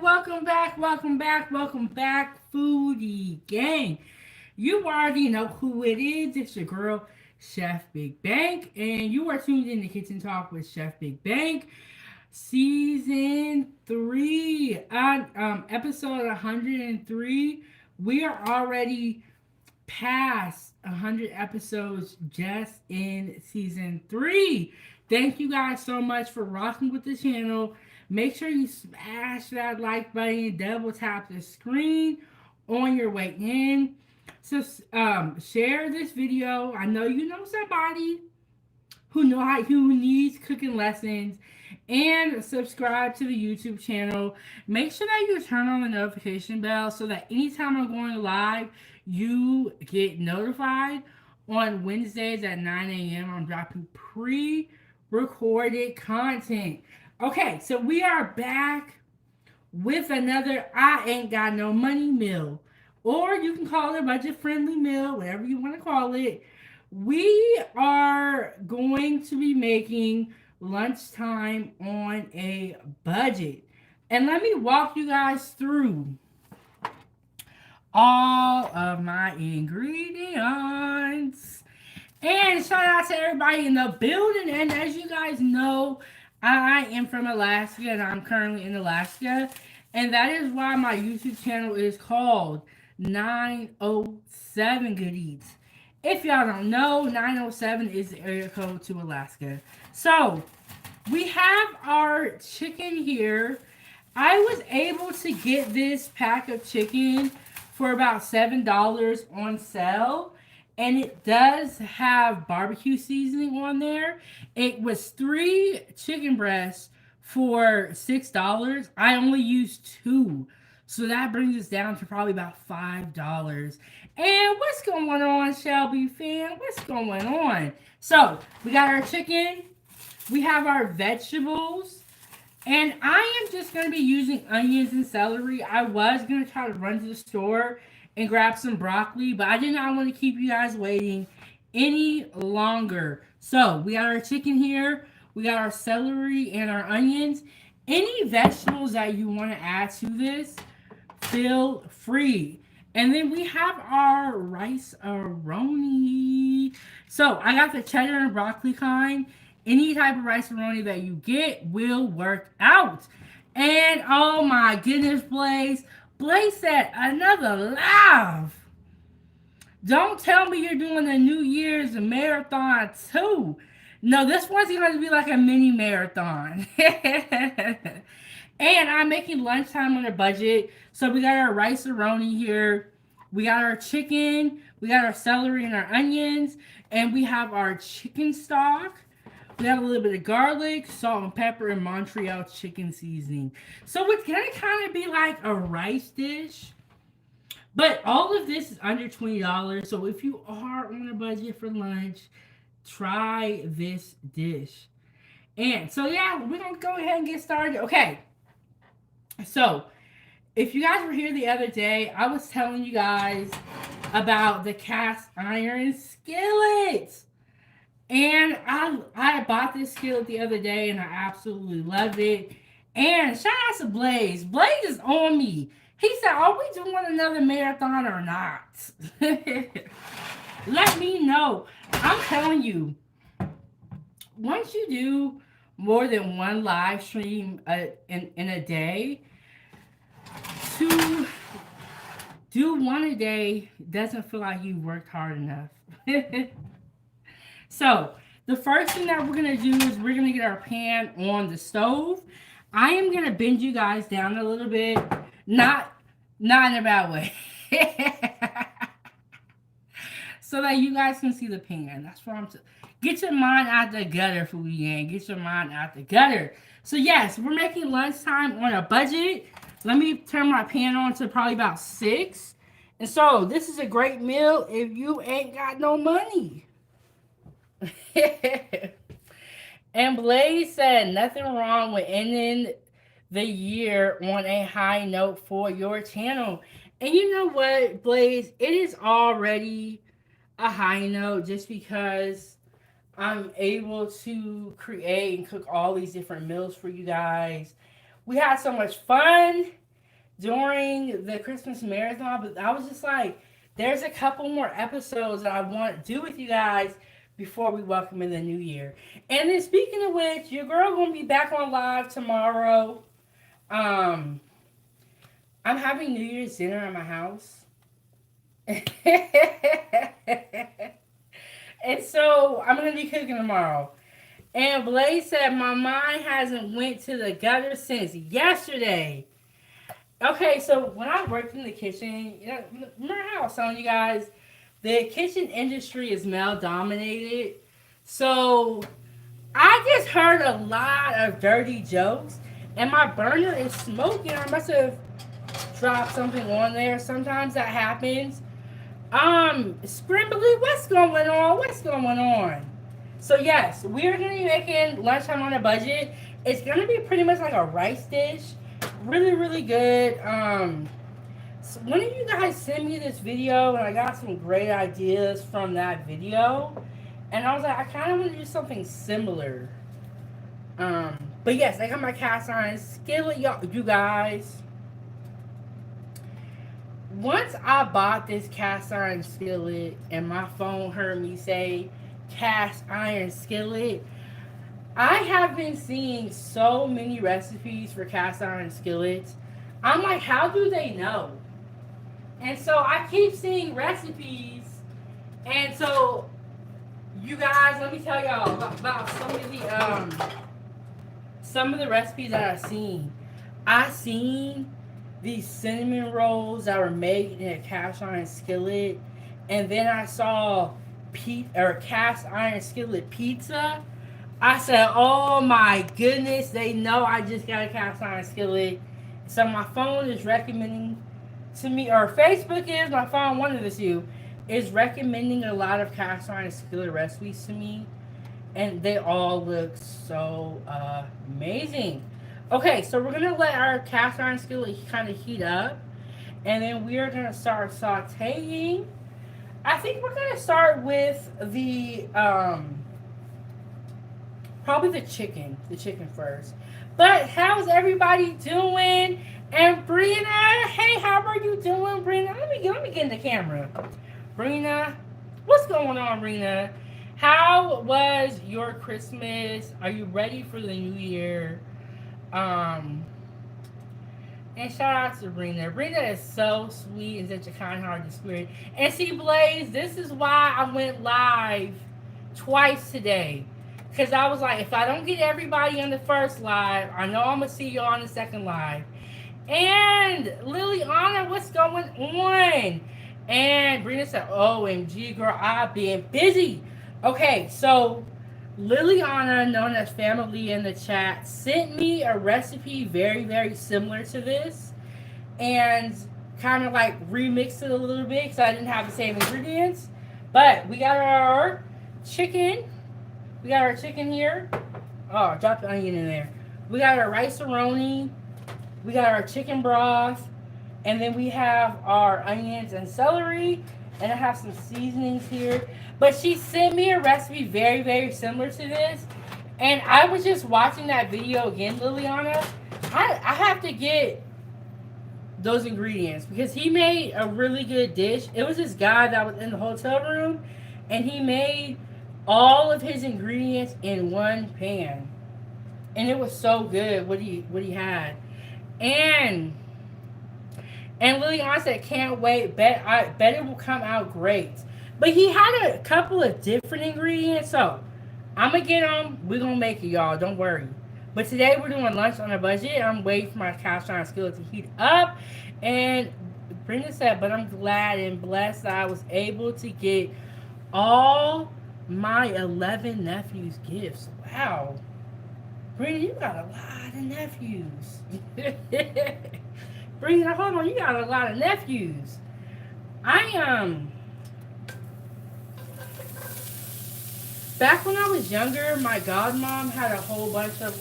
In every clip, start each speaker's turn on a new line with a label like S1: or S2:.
S1: welcome back, foodie gang. You already know who it is. It's your girl, Chef Big Bank, and you are tuned in to Kitchen Talk with Chef Big Bank, season three, on episode 103. We are already past 100 episodes just in season three. Thank you guys so much for rocking with the channel. Make sure you smash that like button, double tap the screen on your way in. So share this video. I know you know somebody who needs cooking lessons, and subscribe to the YouTube channel. Make sure that you turn on the notification bell so that anytime I'm going live, you get notified. On Wednesdays at 9 a.m., I'm dropping pre-recorded content. Okay, so we are back with another I Ain't Got No Money meal. Or you can call it a budget friendly meal, whatever you want to call it. We are going to be making lunchtime on a budget. And let me walk you guys through all of my ingredients. And shout out to everybody in the building. And as you guys know, I am from Alaska and I'm currently in Alaska. And that is why my YouTube channel is called 907 Good Eats. If y'all don't know, 907 is the area code to Alaska. So, we have our chicken here. I was able to get this pack of chicken for about $7 on sale. And it does have barbecue seasoning on there. It was 3 chicken breasts for $6. I only used 2. So that brings us down to probably about $5. And what's going on, Shelby fam? What's going on? So, we got our chicken. We have our vegetables. And I am just going to be using onions and celery. I was going to try to run to the store and grab some broccoli, but I did not want to keep you guys waiting any longer. So, we got our chicken here. We got our celery and our onions. Any vegetables that you want to add to this, feel free. And then we have our rice Roni. So I got the cheddar and broccoli kind. Any type of rice Roni that you get will work out. And oh my goodness, Blaze. Blaze said another laugh. Don't tell me you're doing a New Year's marathon too. No, this one's going to be like a mini marathon. And I'm making lunchtime on a budget. So we got our rice Roni here. We got our chicken. We got our celery and our onions. And we have our chicken stock. We have a little bit of garlic, salt and pepper, and Montreal chicken seasoning. So it's going to kind of be like a rice dish. But all of this is under $20. So if you are on a budget for lunch, try this dish. And so yeah, we're going to go ahead and get started. Okay. So, if you guys were here the other day, I was telling you guys about the cast iron skillet. And I bought this skillet the other day and I absolutely loved it. And shout out to Blaze. Blaze is on me. He said, are we doing another marathon or not? Let me know. I'm telling you, once you do more than one live stream in a day, to do one a day doesn't feel like you worked hard enough. So, the first thing that we're going to do is we're going to get our pan on the stove. I am going to bend you guys down a little bit. Not in a bad way. So that you guys can see the pan. That's what I'm saying. Get your mind out the gutter, foodie gang. Get your mind out the gutter. So, yes, we're making lunchtime on a budget. Let me turn my pan on to probably about 6. And so, this is a great meal if you ain't got no money. And Blaze said, nothing wrong with ending the year on a high note for your channel. And you know what, Blaze? It is already a high note just because I'm able to create and cook all these different meals for you guys. We had so much fun during the Christmas marathon, but I was just like, there's a couple more episodes that I want to do with you guys before we welcome in the new year. And then speaking of which, your girl gonna be back on live tomorrow. Um, I'm having New Year's dinner at my house. And so I'm gonna be cooking tomorrow. And Blaze said my mind hasn't went to the gutter since yesterday. Okay, so when I worked in the kitchen, you know, remember how I was telling you guys, the kitchen industry is male dominated. So I just heard a lot of dirty jokes, and my burner is smoking. I must have dropped something on there. Sometimes that happens. Scrimbly, what's going on? What's going on? So yes, we're gonna be making lunchtime on a budget. It's gonna be pretty much like a rice dish, really, really good. So one of you guys sent me this video, and I got some great ideas from that video, and I was like, I kind of want to do something similar. But yes, I got my cast iron skillet, y'all, you guys. Once I bought this cast iron skillet, and my phone heard me say cast iron skillet, I have been seeing so many recipes for cast iron skillets. I'm like, how do they know? And so I keep seeing recipes. And so, you guys, let me tell y'all about some of the recipes that I've seen. I seen these cinnamon rolls that were made in a cast iron skillet, and then I saw cast iron skillet pizza. I said, "Oh my goodness, they know I just got a cast iron skillet." So my phone is recommending to me, or Facebook is my phone. One of the two is recommending a lot of cast iron skillet recipes to me, and they all look so amazing. Okay, so we're gonna let our cast iron skillet kind of heat up, and then we are gonna start sautéing. I think we're gonna start with the probably the chicken first. But how's everybody doing? And Brina, hey, how are you doing, Brina? Let me get in the camera. Brina, what's going on, Brina? How was your Christmas? Are you ready for the new year? Um, and shout out to Brina. Brina is so sweet and such a kind-hearted spirit. And see, Blaze, this is why I went live twice today. Because I was like, if I don't get everybody on the first live, I know I'm going to see you on the second live. And Liliana, what's going on? And Brina said, OMG, girl, I've been busy. Okay, so Liliana, known as Family in the chat, sent me a recipe very, very similar to this. And kind of like remixed it a little bit because I didn't have the same ingredients. But we got our chicken. We got our chicken here. Oh, drop the onion in there. We got our rice Roni. We got our chicken broth. And then we have our onions and celery. And I have some seasonings here. But she sent me a recipe very, very similar to this. And I was just watching that video again, Liliana. I have to get those ingredients because he made a really good dish. It was this guy that was in the hotel room. And he made all of his ingredients in one pan, and it was so good what he had. And Liliana said, "Can't wait. I bet it will come out great." But he had a couple of different ingredients, so I'm gonna get them. We're gonna make it, y'all. Don't worry. But today we're doing lunch on a budget. I'm waiting for my cast iron skillet to heat up. And Brenda said, "But I'm glad and blessed that I was able to get all my 11 nephews gifts." Wow. Brina, you got a lot of nephews. Brina, hold on, you got a lot of nephews. Back when I was younger, my godmom had a whole bunch of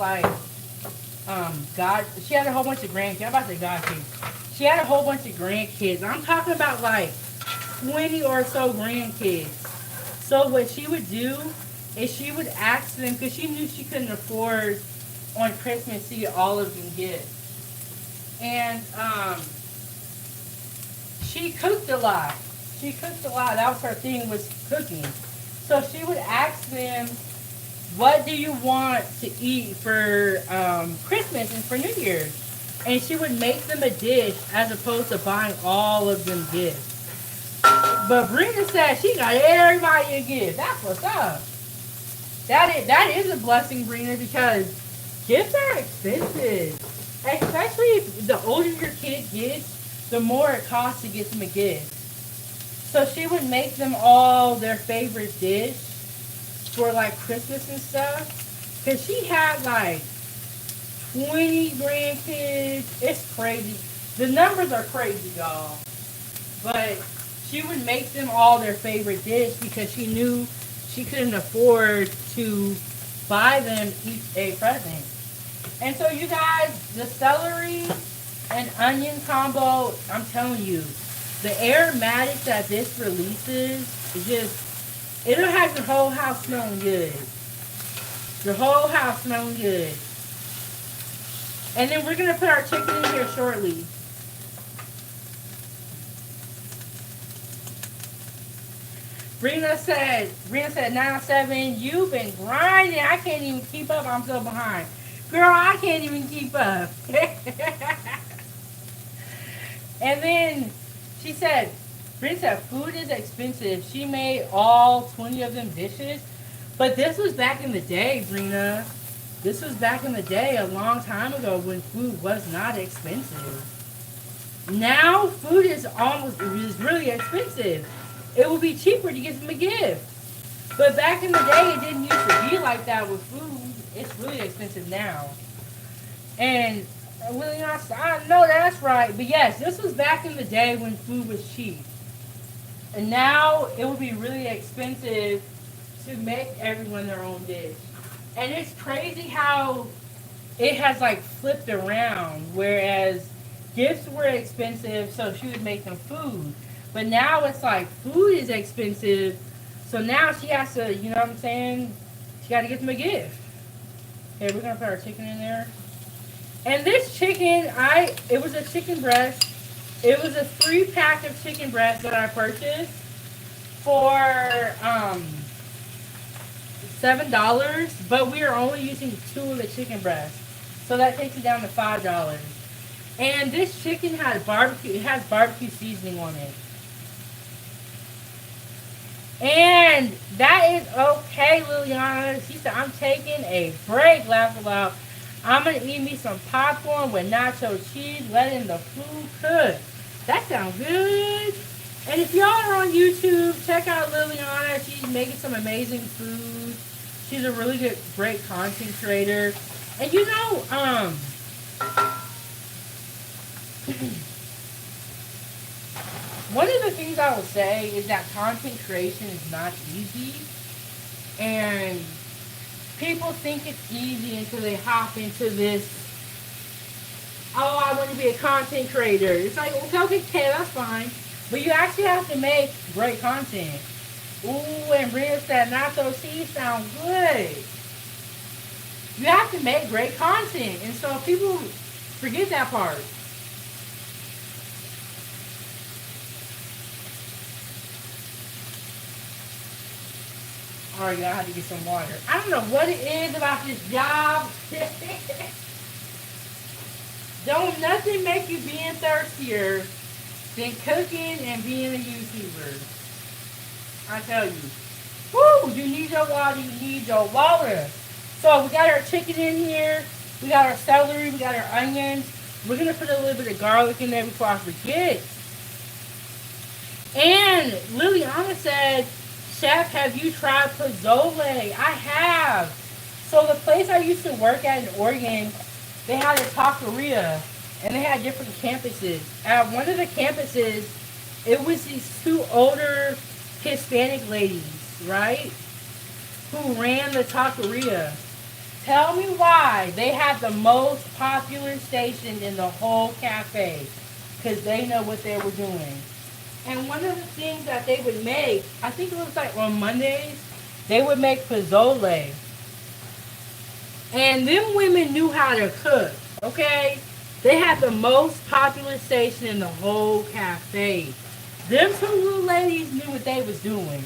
S1: she had a whole bunch of grandkids. I'm about to say godkids. She had a whole bunch of grandkids. I'm talking about like 20 or so grandkids. So what she would do is she would ask them, because she knew she couldn't afford on Christmas to get all of them gifts. And she cooked a lot. She cooked a lot. That was her thing, was cooking. So she would ask them, what do you want to eat for Christmas and for New Year's? And she would make them a dish as opposed to buying all of them gifts. But Brina said she got everybody a gift. That's what's up. That is a blessing, Brina, because gifts are expensive. Especially if the older your kid gets, the more it costs to get them a gift. So she would make them all their favorite dish for like Christmas and stuff. Cause she had like 20 grandkids. It's crazy. The numbers are crazy, y'all. But she would make them all their favorite dish because she knew she couldn't afford to buy them each a present. And so you guys, the celery and onion combo, I'm telling you, the aromatics that this releases is just, it'll have your whole house smelling good. Your whole house smelling good. And then we're going to put our chicken in here shortly. Brina said 907, you've been grinding. I can't even keep up. I'm so behind. Girl, I can't even keep up. And then she said, Brina said, food is expensive. She made all 20 of them dishes. But this was back in the day, Brina. This was back in the day, a long time ago, when food was not expensive. Now, food is really expensive. It would be cheaper to get them a gift. But back in the day, it didn't used to be like that with food. It's really expensive now. And I know that's right. But yes, this was back in the day when food was cheap. And now it would be really expensive to make everyone their own dish. And it's crazy how it has like flipped around. Whereas gifts were expensive, so she would make them food. But now it's like food is expensive, so now she has to, you know what I'm saying? She got to get them a gift. Okay, we're going to put our chicken in there. And this chicken, it was a chicken breast. It was a 3-pack of chicken breast that I purchased for $7, but we are only using 2 of the chicken breasts. So that takes it down to $5. And this chicken has barbecue seasoning on it. And that is okay, Liliana. She said, I'm taking a break, laugh aloud. I'm going to eat me some popcorn with nacho cheese, letting the food cook. That sounds good. And if y'all are on YouTube, check out Liliana. She's making some amazing food. She's a really great content creator. And you know, one of the things I will say is that content creation is not easy. And people think it's easy until they hop into this, oh, I want to be a content creator. It's like, okay, that's fine. But you actually have to make great content. Ooh, and Bria said, nacho cheese sound good. You have to make great content. And so people forget that part. Alright, y'all, I have to get some water. I don't know what it is about this job. Don't nothing make you being thirstier than cooking and being a YouTuber. I tell you. Woo! You need your water, you need your water. So we got our chicken in here. We got our celery, we got our onions. We're going to put a little bit of garlic in there before I forget. And Liliana said, Chef, have you tried pozole? I have. So the place I used to work at in Oregon, they had a taqueria, and they had different campuses. At one of the campuses, it was these 2 older Hispanic ladies, right, who ran the taqueria. Tell me why they had the most popular station in the whole cafe, because they know what they were doing. And one of the things that they would make, I think it was like on Mondays, they would make pozole. And them women knew how to cook, okay? They had the most popular station in the whole cafe. Them two little ladies knew what they was doing.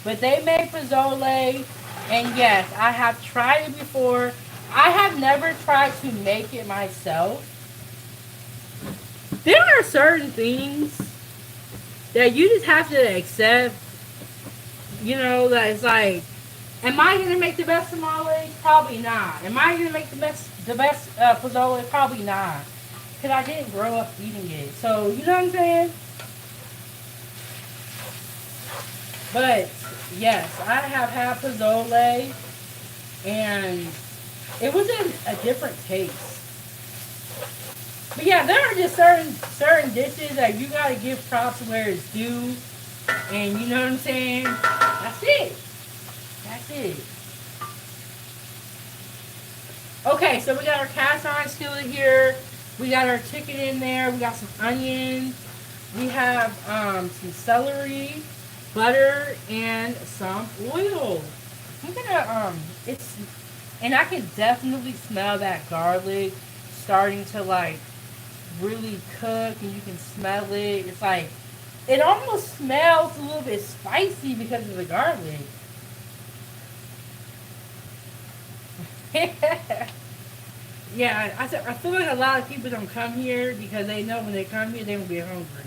S1: But they made pozole, and yes, I have tried it before. I have never tried to make it myself. There are certain things that you just have to accept. You know, that it's like, am I gonna make the best tamale? Probably not. Am I gonna make the best pozole? Probably not. Cause I didn't grow up eating it. So you know what I'm saying? But yes, I have had pozole, and it was a different taste. But yeah, there are just certain dishes that you gotta give props where it's due, and you know what I'm saying. That's it. That's it. Okay, so we got our cast iron skillet here. We got our chicken in there. We got some onions. We have some celery, butter, and some oil. I'm gonna it's and I can definitely smell that garlic starting to like really cook, and you can smell it. It's like it almost smells a little bit spicy because of the garlic. Yeah, I feel like a lot of people don't come here because they know when they come here they will be hungry.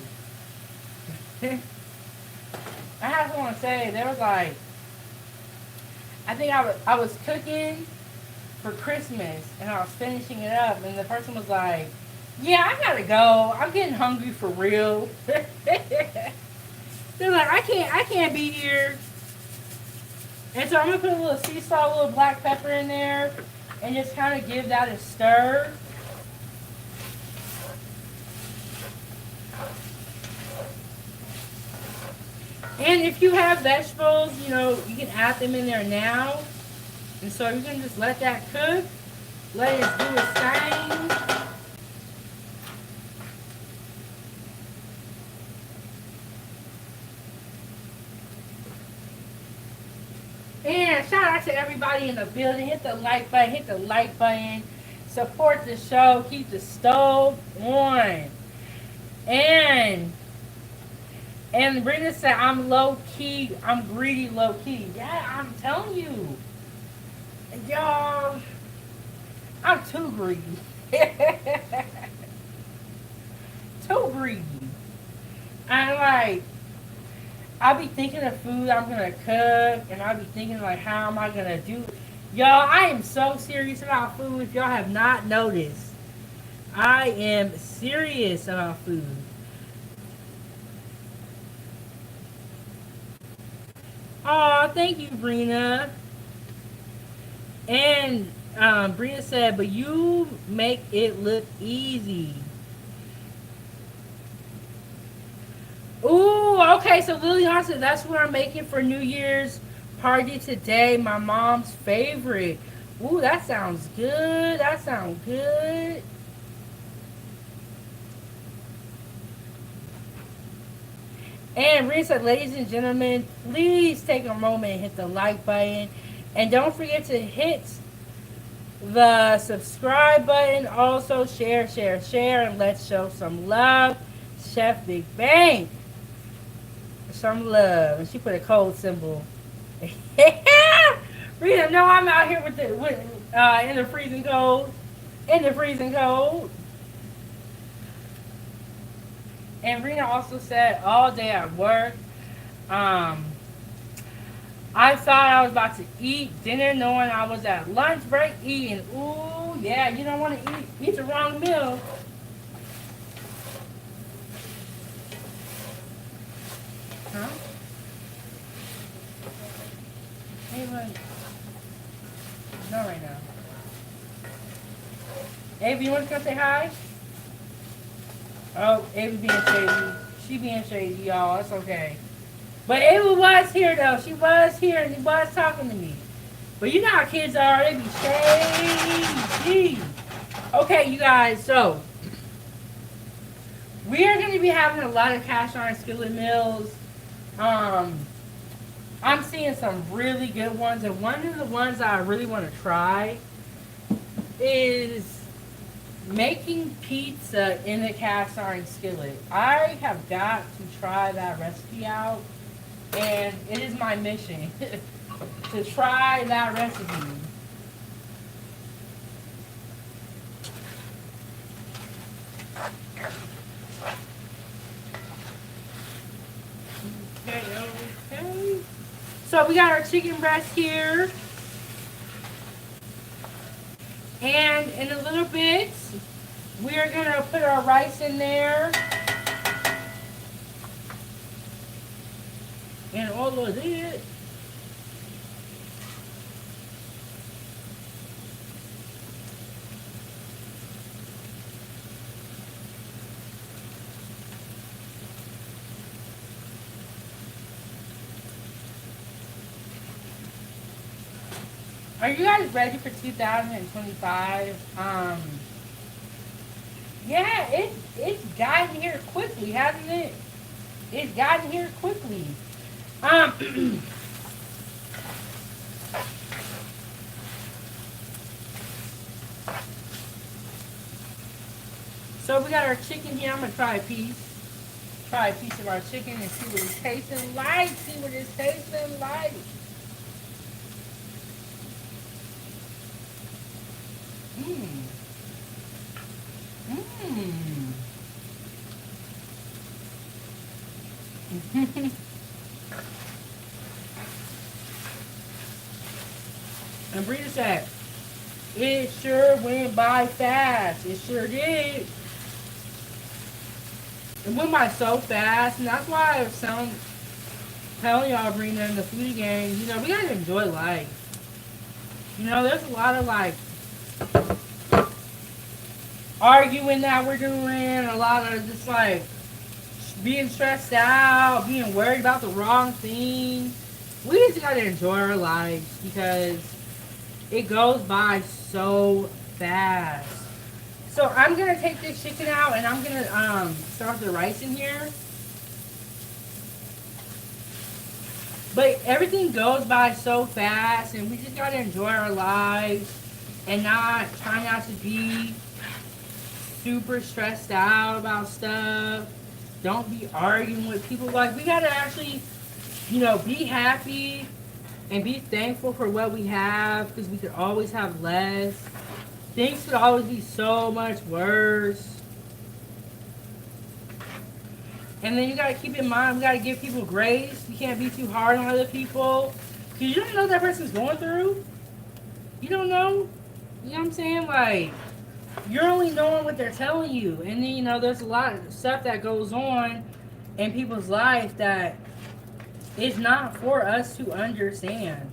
S1: I have to say there was like I think I was cooking for Christmas, and I was finishing it up, and the person was like, "Yeah, I gotta go. I'm getting hungry for real." They're like, I can't be here." And so I'm gonna put a little sea salt, a little black pepper in there, and just kind of give that a stir. And if you have vegetables, you know, you can add them in there now. And so you can just let that cook. Let it do its thing. And shout out to everybody in the building. Hit the like button. Hit the like button. Support the show. Keep the stove on. And Brenda said, I'm low key. I'm greedy low key. Yeah, I'm telling you. Y'all, I'm too greedy. Too greedy. I'm like, I'll be thinking of food I'm gonna cook, and I'll be thinking like, how am I gonna do it? Y'all, I am so serious about food. If y'all have not noticed, I am serious about food. Oh, thank you, Brina. And Brina said, but you make it look easy. Ooh, okay. So Lilian said that's what I'm making for New Year's party today. My mom's favorite. Ooh, that sounds good. That sounds good. And Rita said, ladies and gentlemen, please take a moment and hit the like button. And don't forget to hit the subscribe button. Also, share, and let's show some love. Chef Big Bang. Some love. And she put a cold symbol. Rita, no, I'm out here in the freezing cold. In the freezing cold. And Rena also said all day at work, I thought I was about to eat dinner knowing I was at lunch break eating. Ooh, yeah, you don't want to eat the wrong meal. Huh? Anyone? Not right now. Ava, you want to come say hi? Oh, Ava being shady. She being shady, y'all. It's okay. But Ava was here, though. She was here, and she was talking to me. But you know how kids are. They be shady. Okay, you guys. So, we are going to be having a lot of cast iron skillet meals. I'm seeing some really good ones. And one of the ones that I really want to try is Making pizza in a cast iron skillet. I have got to try that recipe out, and it is my mission to try that recipe. Okay, okay. So we got our chicken breast here, and in a little bit, we are gonna put our rice in there, and all of it. Are you guys ready for 2025? Yeah, it's gotten here quickly, hasn't it? It's gotten here quickly. Um, so we got our chicken here. I'm gonna try a piece. Try a piece of our chicken and see what it's tasting like. See what it's tasting like. Mmm. Mmm. And Brita said, it sure went by fast. It sure did. It went by so fast, and that's why I was telling y'all, Brina, in the food game, you know, we gotta enjoy life. You know, there's a lot of like arguing that we're doing, a lot of just like being stressed out, being worried about the wrong thing. We just gotta enjoy our lives because it goes by so fast. So I'm gonna take this chicken out and I'm gonna start the rice in here. But everything goes by so fast, and we just gotta enjoy our lives and try not to be super stressed out about stuff. Don't be arguing with people. Like, we gotta actually, you know, be happy and be thankful for what we have, because we could always have less. Things could always be so much worse. And then you gotta keep in mind, we gotta give people grace. You can't be too hard on other people, because you don't know what that person's going through. You don't know. You know what I'm saying? Like, you're only knowing what they're telling you. And then, you know, there's a lot of stuff that goes on in people's life that is not for us to understand.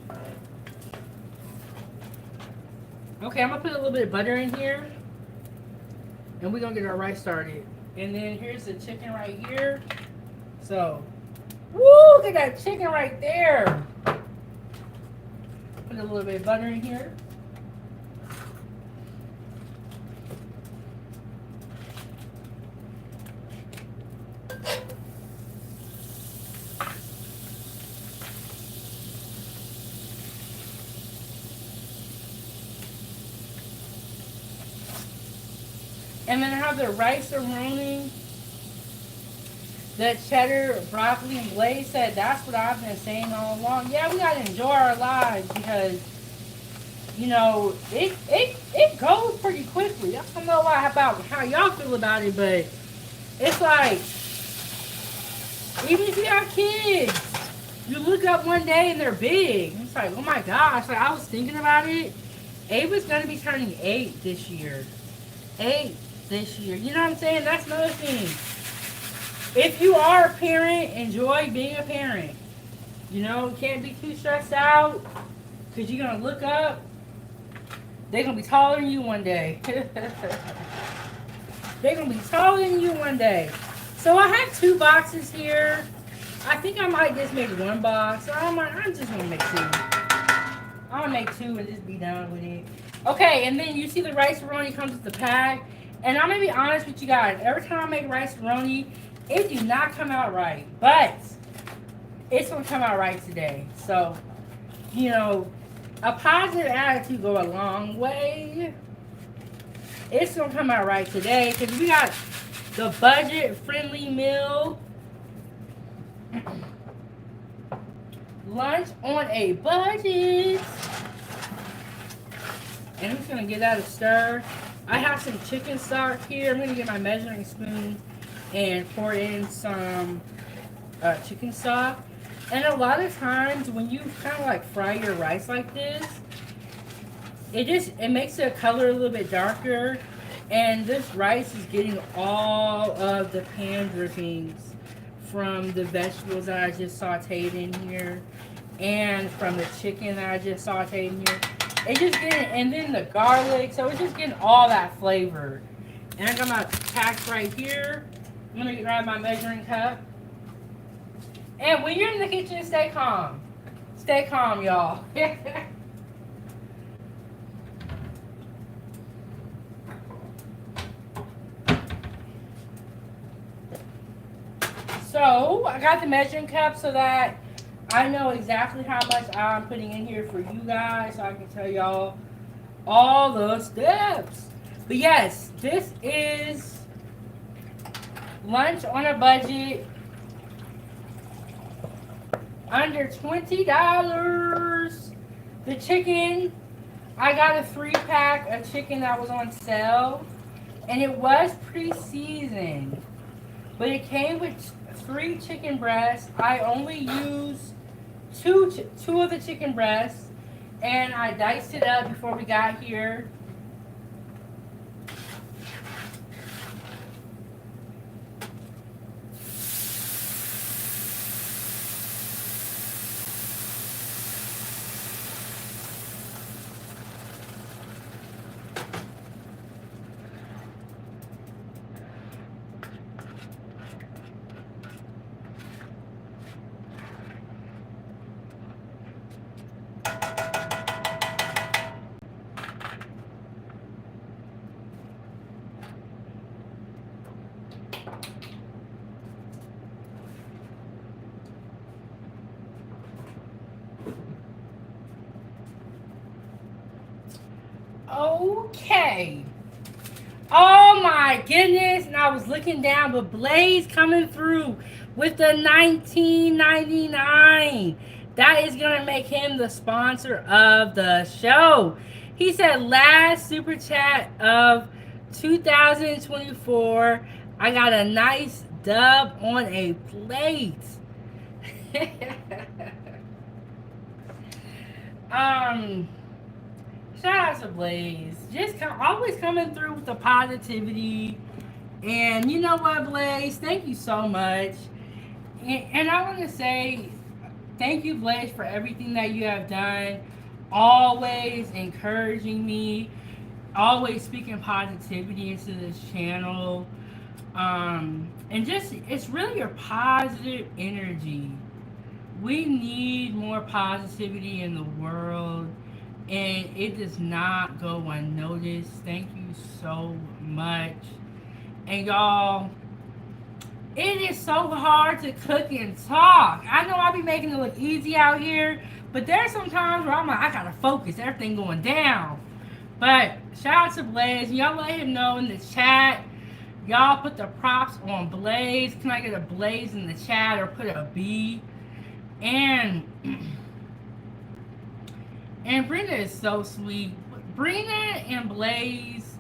S1: Okay, I'm gonna put a little bit of butter in here, and we're gonna get our rice started. And then here's the chicken right here. So, woo, look at that chicken right there. Put a little bit of butter in here. And then I have the rice Roni, the cheddar, broccoli, and Blaze said that's what I've been saying all along. Yeah, we gotta enjoy our lives because, you know, it goes pretty quickly. I don't know about how y'all feel about it, but it's like, even if you have kids, you look up one day and they're big. It's like, oh my gosh, like I was thinking about it. Ava's gonna be turning 8 this year. 8 this year. You know what I'm saying? That's another thing. If you are a parent, enjoy being a parent. You know, you can't be too stressed out because you're going to look up. They're going to be taller than you one day. They're going to be taller than you one day. So I have 2 boxes here. I think I might just make 1 box. I'm just going to make 2. I'm going to make 2 and just be done with it. Okay, and then you see the rice Roni comes with the pack. And I'm going to be honest with you guys. Every time I make rice Roni, it do not come out right. But it's going to come out right today. So, you know, a positive attitude go a long way. It's gonna come out right today because we got the budget friendly meal. Lunch on a budget. And I'm just gonna get that a stir. I have some chicken stock here. I'm gonna get my measuring spoon and pour in some chicken stock. And a lot of times when you kind of like fry your rice like this, it makes the color a little bit darker. And this rice is getting all of the pan drippings from the vegetables that I just sauteed in here, and from the chicken that I just sauteed in here. It's just getting, and then the garlic, so it's just getting all that flavor. And I got my packs right here. I'm gonna grab my measuring cup. And when you're in the kitchen, stay calm. Stay calm, y'all. So I got the measuring cup so that I know exactly how much I'm putting in here for you guys, so I can tell y'all all the steps. But yes, this is lunch on a budget, under $20. The chicken, I got a 3-pack of chicken that was on sale, and it was pre-seasoned, but it came with 3 chicken breasts. I only used two of the chicken breasts, and I diced it up before we got here. Okay. Oh my goodness. And I was looking down, but Blaze coming through with the $19.99. That is going to make him the sponsor of the show. He said last super chat of 2024, I got a nice dub on a plate. Shout out to Blaze. Just always coming through with the positivity. And you know what, Blaze? Thank you so much. And I want to say thank you, Blaze, for everything that you have done. Always encouraging me. Always speaking positivity into this channel. And just, it's really your positive energy. We need more positivity in the world, and it does not go unnoticed. Thank you so much. And y'all, it is so hard to cook and talk. I know I be making it look easy out here, but there's some times where I'm like, I gotta focus, everything going down. But shout out to Blaze. Y'all let him know in the chat. Y'all put the props on Blaze. Can I get a Blaze in the chat, or put a B? And Brenda is so sweet. Brenda and Blaze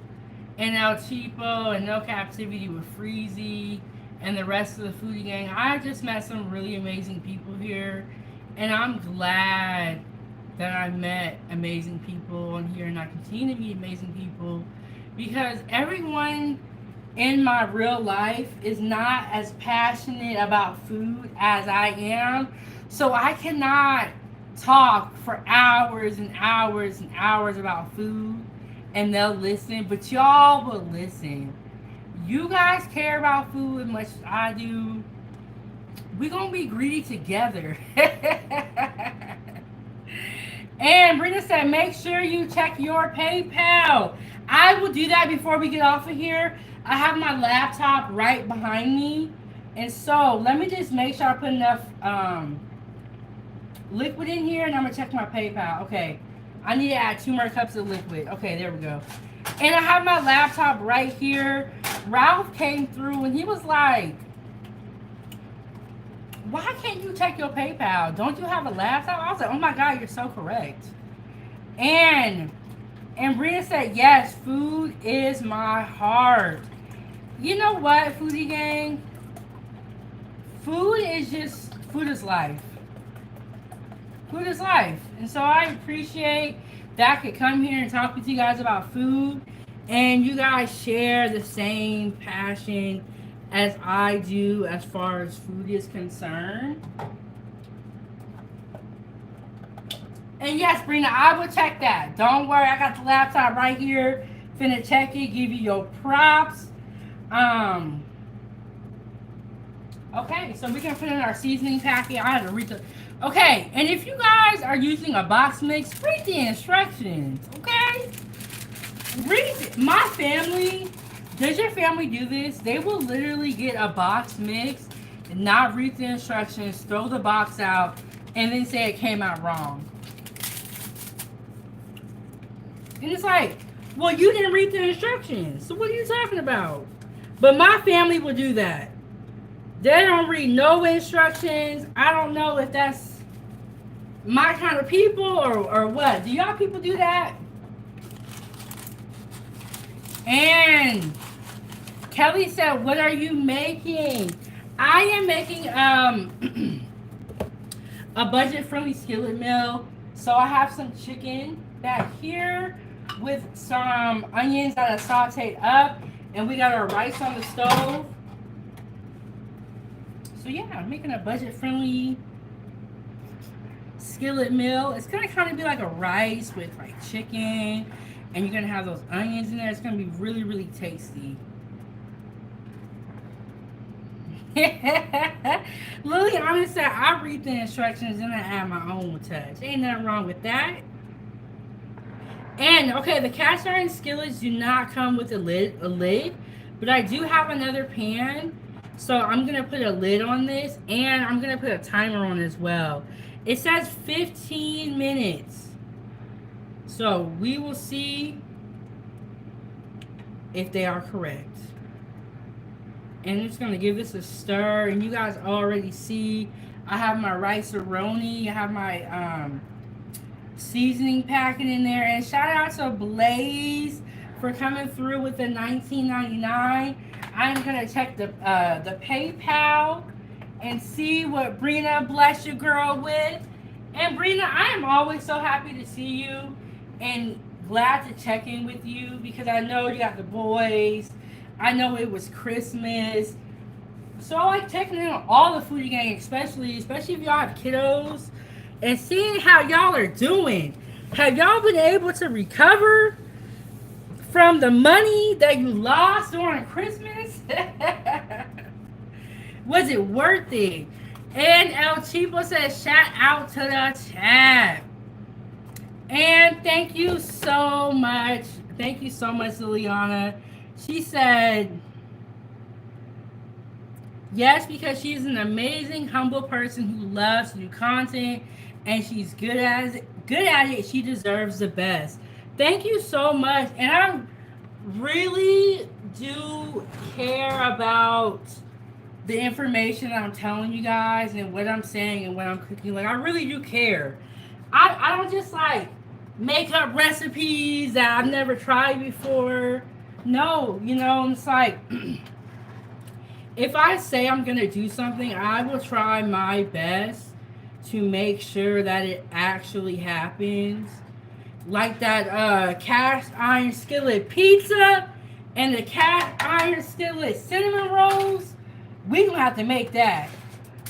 S1: and El Cheapo and No Captivity with Freezy and the rest of the foodie gang. I just met some really amazing people here, and I'm glad that I met amazing people on here, and I continue to meet amazing people, because everyone in my real life is not as passionate about food as I am. So I cannot talk for hours and hours and hours about food and they'll listen, but y'all will listen. You guys care about food as much as I do. We're gonna be greedy together. And Brenda said, make sure you check your PayPal. I will do that before we get off of here. I have my laptop right behind me, and so let me just make sure I put enough liquid in here, and I'm gonna check my PayPal. Okay, I need to add 2 more cups of liquid. Okay, there we go. And I have my laptop right here. Ralph came through and he was like, why can't you check your PayPal? Don't you have a laptop? I was like, oh my God, you're so correct. And Brina said, yes, food is my heart. You know what, foodie gang? Food is life. Food is life. And so I appreciate that I could come here and talk with you guys about food. And you guys share the same passion as I do as far as food is concerned. And yes, Brina, I will check that. Don't worry, I got the laptop right here. Finna check it, give you your props. Okay, so we can put in our seasoning packet. I had to read the. Okay, and if you guys are using a box mix, read the instructions. Okay, read it. My family. Does your family do this? They will literally get a box mix and not read the instructions, throw the box out, and then say it came out wrong. And it's like, well, you didn't read the instructions. So what are you talking about? But my family will do that. They don't read no instructions. I don't know if that's my kind of people or what. Do y'all people do that? And Kelly said, what are you making? I am making a budget-friendly skillet meal. So I have some chicken back here with some onions that I sauteed up. And we got our rice on the stove. So yeah, I'm making a budget-friendly skillet meal. It's gonna kind of be like a rice with like chicken, and you're gonna have those onions in there. It's gonna be really, really tasty. Liliana said, I read the instructions and I add my own touch. Ain't nothing wrong with that. And okay, the cast iron skillets do not come with a lid, but I do have another pan. So I'm going to put a lid on this, and I'm going to put a timer on as well. It says 15 minutes. So we will see if they are correct. And I'm just going to give this a stir. And you guys already see I have my rice Roni. I have my seasoning packet in there. And shout out to Blaze for coming through with the $19.99. I'm gonna check the PayPal and see what Brina blessed your girl with. And Brina, I am always so happy to see you and glad to check in with you because I know you got the boys. I know it was Christmas. So I like checking in on all the foodie gang, especially if y'all have kiddos, and seeing how y'all are doing. Have y'all been able to recover from the money that you lost during Christmas? Was it worth it? And El Chipo says, shout out to the chat. And thank you so much. Thank you so much, Liliana. She said, yes, because she's an amazing, humble person who loves to do content and she's good at it. She deserves the best. Thank you so much. And I really do care about the information that I'm telling you guys and what I'm saying and what I'm cooking. Like, I really do care. I don't just like make up recipes that I've never tried before. No, you know, it's like if I say I'm gonna do something, I will try my best to make sure that it actually happens. Like that cast iron skillet pizza and the cast iron skillet cinnamon rolls. We gonna have to make that.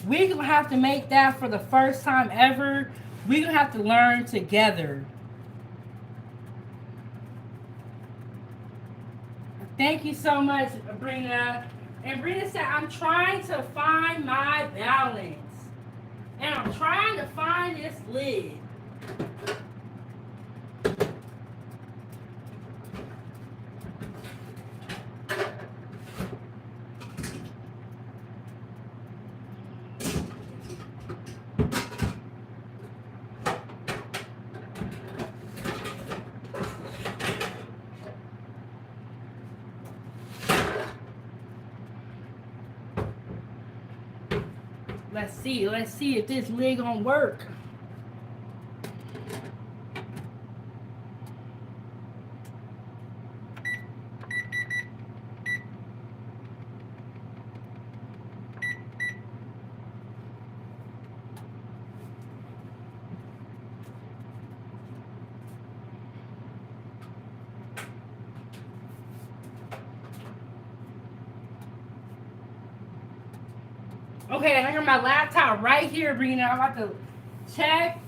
S1: We gonna have to make that for the first time ever. We gonna have to learn together. Thank you so much, Brina. And Brina said, I'm trying to find my balance. And I'm trying to find this lid. Let's see. Let's see if this lid gonna work. Okay, I got my laptop right here, Brina. I'm about to check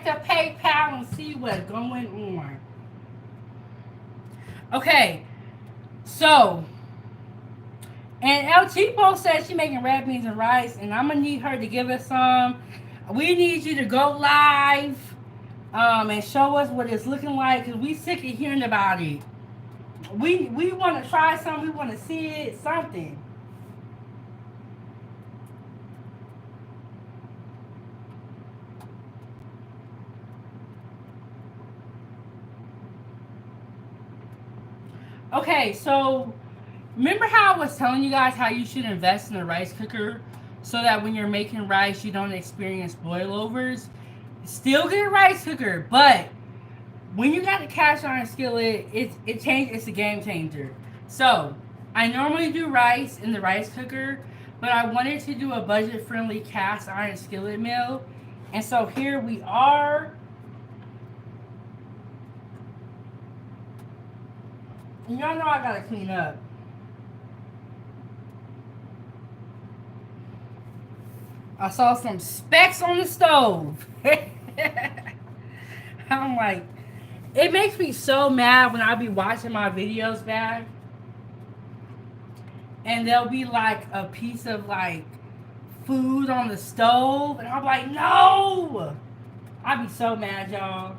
S1: the PayPal and see what's going on. Okay, so and El Chipo said she's making red beans and rice, and I'm gonna need her to give us some. We need you to go live, and show us what it's looking like, because we sick of hearing about it. We want to try something. We want to see it. Something. Okay, so remember how I was telling you guys how you should invest in a rice cooker so that when you're making rice you don't experience boilovers? Still get a rice cooker, but when you got a cast iron skillet, it's a game changer. So I normally do rice in the rice cooker, but I wanted to do a budget friendly cast iron skillet meal. And so here we are. And y'all know I gotta clean up. I saw some specks on the stove. I'm like, it makes me so mad when I be watching my videos back and there'll be like a piece of like food on the stove and I'm like, no! I be so mad, y'all.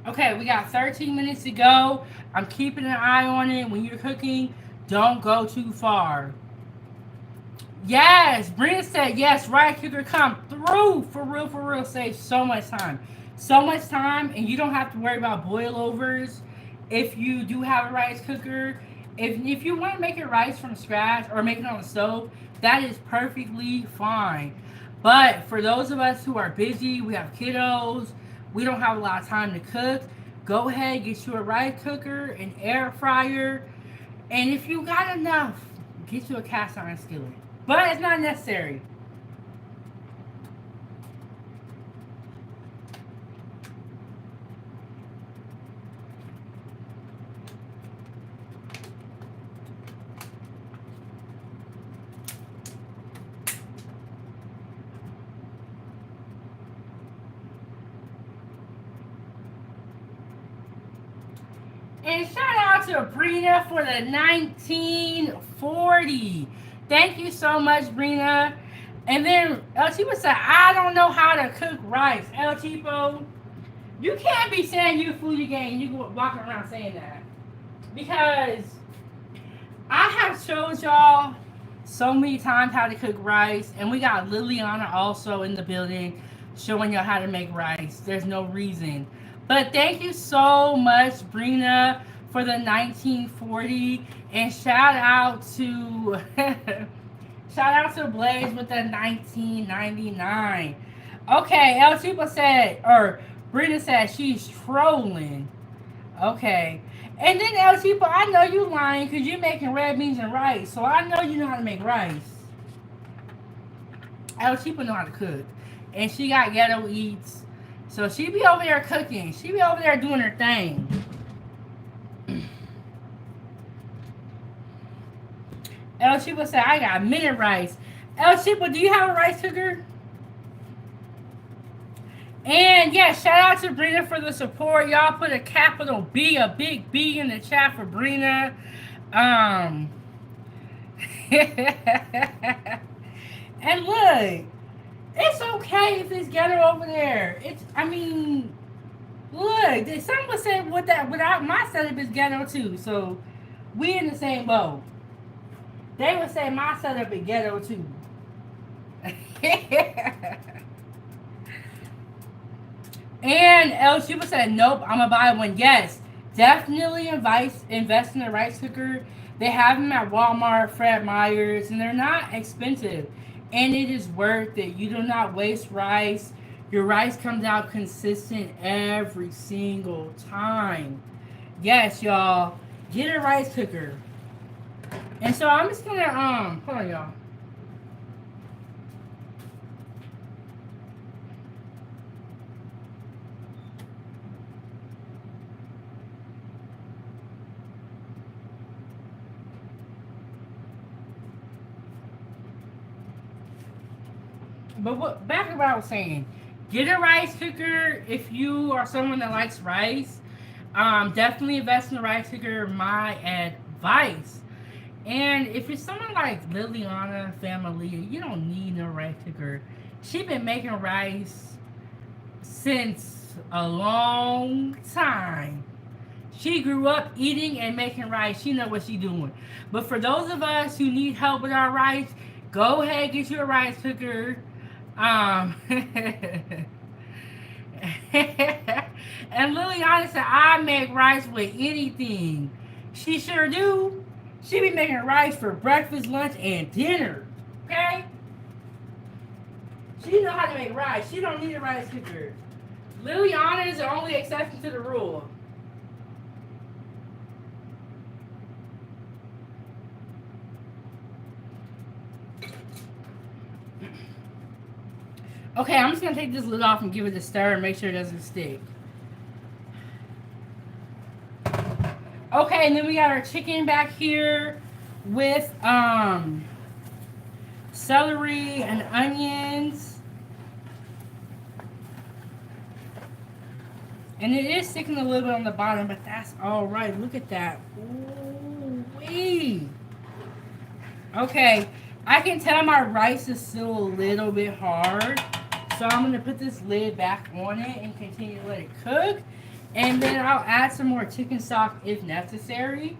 S1: Okay, we got 13 minutes to go. I'm keeping an eye on it. When you're cooking, don't go too far. Yes, Brenda said yes. Rice cooker come through for real. Saves so much time, and you don't have to worry about boilovers. If you do have a rice cooker, if you want to make your rice from scratch or make it on the stove, that is perfectly fine. But for those of us who are busy, we have kiddos, we don't have a lot of time to cook. Go ahead, get you a rice cooker, an air fryer, and if you got enough, get you a cast iron skillet. But it's not necessary. And shout out to Brina for the 1940. Thank you so much, Brina. And then El Chipo said, I don't know how to cook rice. El Chipo, you can't be saying you foodie gang. You go walking around saying that. Because I have showed y'all so many times how to cook rice. And we got Liliana also in the building showing y'all how to make rice. There's no reason. But thank you so much, Brina, for the 1940. And shout out to Blaze with the 1999. Okay, El Chipo said, or Brina said she's trolling. Okay. And then El Chipo, I know you lying because you're making red beans and rice. So I know you know how to make rice. El Chipo know how to cook. And she got ghetto eats. So she be over there cooking. She be over there doing her thing. El Chipo said, I got minute rice. El Chipo, do you have a rice cooker? And yeah, shout out to Brina for the support. Y'all put a capital B, a big B in the chat for Brina. And look, it's okay if it's ghetto over there. Look, someone said with that without my setup is ghetto too. So we in the same boat. They would say my setup is ghetto too. And El Chupa said, nope, I'm gonna buy one. Yes, definitely invest in a rice cooker. They have them at Walmart, Fred Meyer's, and they're not expensive. And it is worth it. You do not waste rice. Your rice comes out consistent every single time. Yes, y'all, get a rice cooker. And so I'm just gonna hold on, y'all. But back to what I was saying. Get a rice cooker if you are someone that likes rice. Definitely invest in a rice cooker. My advice. And if you're someone like Liliana family, you don't need no rice cooker. She been making rice since a long time. She grew up eating and making rice. She know what she doing. But for those of us who need help with our rice, go ahead get you a rice cooker. Um, and Liliana said, I make rice with anything. She sure do. She be making rice for breakfast, lunch, and dinner. Okay? She know how to make rice. She don't need a rice cooker. Liliana is the only exception to the rule. Okay, I'm just gonna take this lid off and give it a stir and make sure it doesn't stick. Okay, and then we got our chicken back here with celery and onions. And it is sticking a little bit on the bottom, but that's all right. Look at that. Ooh-wee. Okay, I can tell my rice is still a little bit hard. So I'm going to put this lid back on it and continue to let it cook. And then I'll add some more chicken stock if necessary.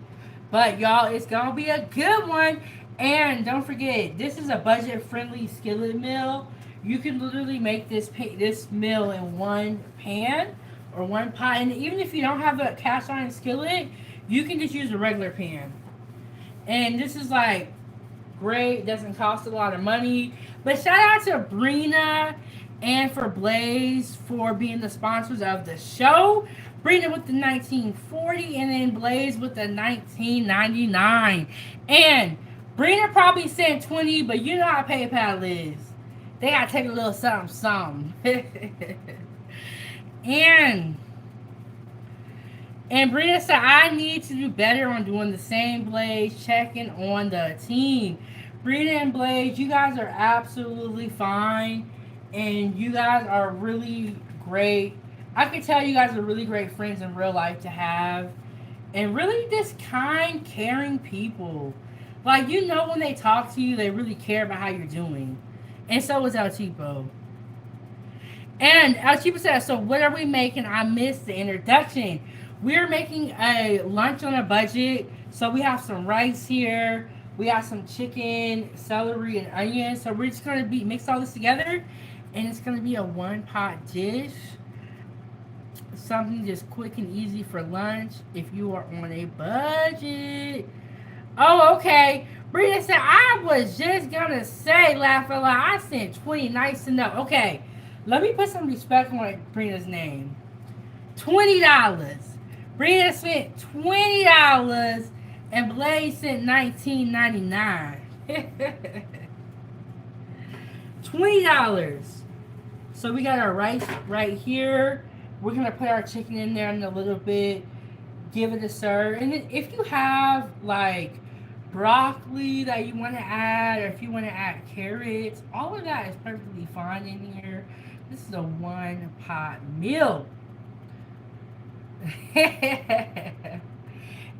S1: But y'all, it's going to be a good one. And don't forget, this is a budget-friendly skillet meal. You can literally make this meal in one pan or one pot. And even if you don't have a cast iron skillet, you can just use a regular pan. And this is like great. Doesn't cost a lot of money. But shout out to Brina and for Blaze for being the sponsors of the show. Brina with the 1940 and then Blaze with the 1999. And Brina probably sent 20, but you know how PayPal is. They gotta take a little something. and Brina said, I need to do better on doing the same, Blaze, checking on the team. Brina and Blaze, you guys are absolutely fine. And you guys are really great. I can tell you guys are really great friends in real life to have. And really just kind, caring people. Like, you know when they talk to you, they really care about how you're doing. And so is El Cheapo. And El Cheapo says, so what are we making? I missed the introduction. We're making a lunch on a budget. So we have some rice here. We have some chicken, celery, and onions. So we're just going to mix all this together. And it's going to be a one-pot dish. Something just quick and easy for lunch if you are on a budget. Oh, okay. Brina said, I was just going to say, laugh a lot. I sent 20. Nice to know. Okay. Let me put some respect on Brina's name. $20. Brina spent $20 and Blaze sent $19.99. $20. So we got our rice right here. We're going to put our chicken in there in a little bit. Give it a serve. And then if you have like broccoli that you want to add, or if you want to add carrots, all of that is perfectly fine in here. This is a one pot meal.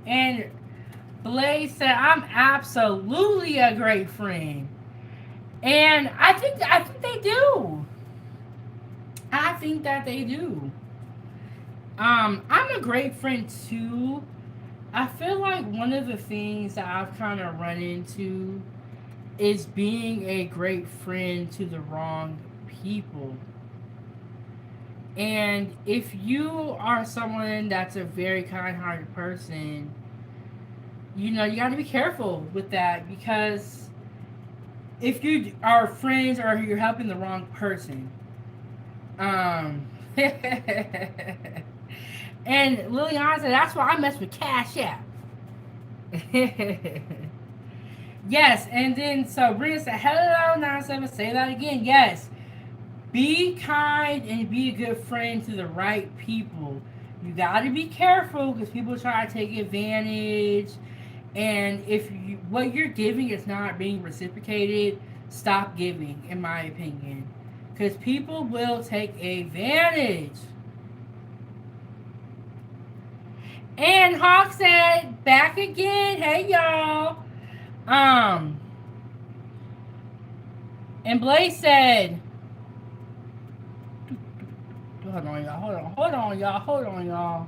S1: And Blaze said, I'm absolutely a great friend. And I think they do. I think that they do. I'm a great friend too. I feel like one of the things that I've kind of run into is being a great friend to the wrong people. And if you are someone that's a very kind hearted person, you got to be careful with that because if you are friends or you're helping the wrong person, and Liliana said, that's why I mess with Cash App. Yes, and then so Brina said, hello, 97, say that again. Yes, be kind and be a good friend to the right people. You got to be careful because people try to take advantage. And if what you're giving is not being reciprocated, stop giving, in my opinion. Because people will take advantage. And Hawk said, back again. Hey, y'all. Um, and Blaze said, hold on, y'all. Hold on, y'all.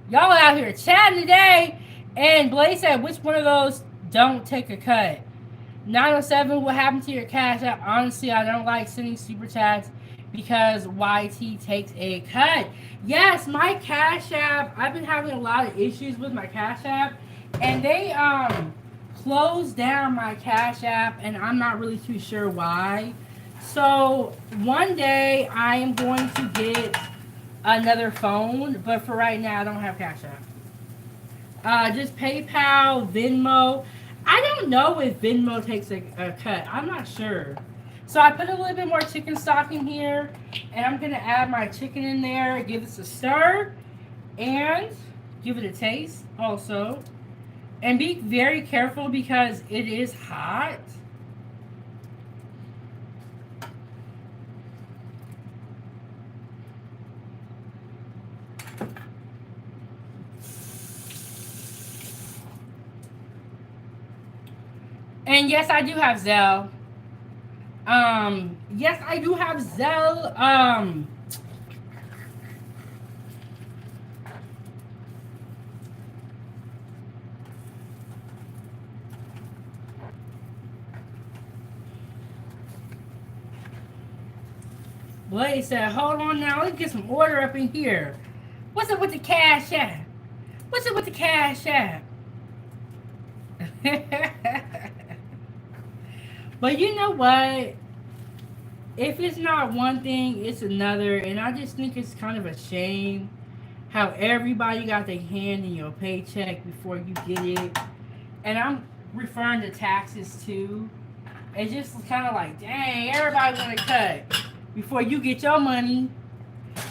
S1: Y'all out here chatting today. And Blaze said, which one of those don't take a cut? 907, what happened to your cash app? Honestly, I don't like sending super chats because YT takes a cut. Yes, my cash app, I've been having a lot of issues with my cash app. And they closed down my cash app, and I'm not really too sure why. So one day I am going to get another phone, but for right now I don't have cash app. Just PayPal, Venmo. I don't know if Venmo takes a cut. I'm not sure. So I put a little bit more chicken stock in here, and I'm gonna add my chicken in there, give this a stir, and give it a taste also. And be very careful because it is hot. And yes, I do have Zelle. Yes, I do have Zelle. Blaze said, hold on now, let's get some order up in here. What's up with the cash app? What's up with the cash app? But you know what? If it's not one thing, it's another. And I just think it's kind of a shame how everybody got their hand in your paycheck before you get it. And I'm referring to taxes too. It's just kind of like, dang, everybody want to cut before you get your money.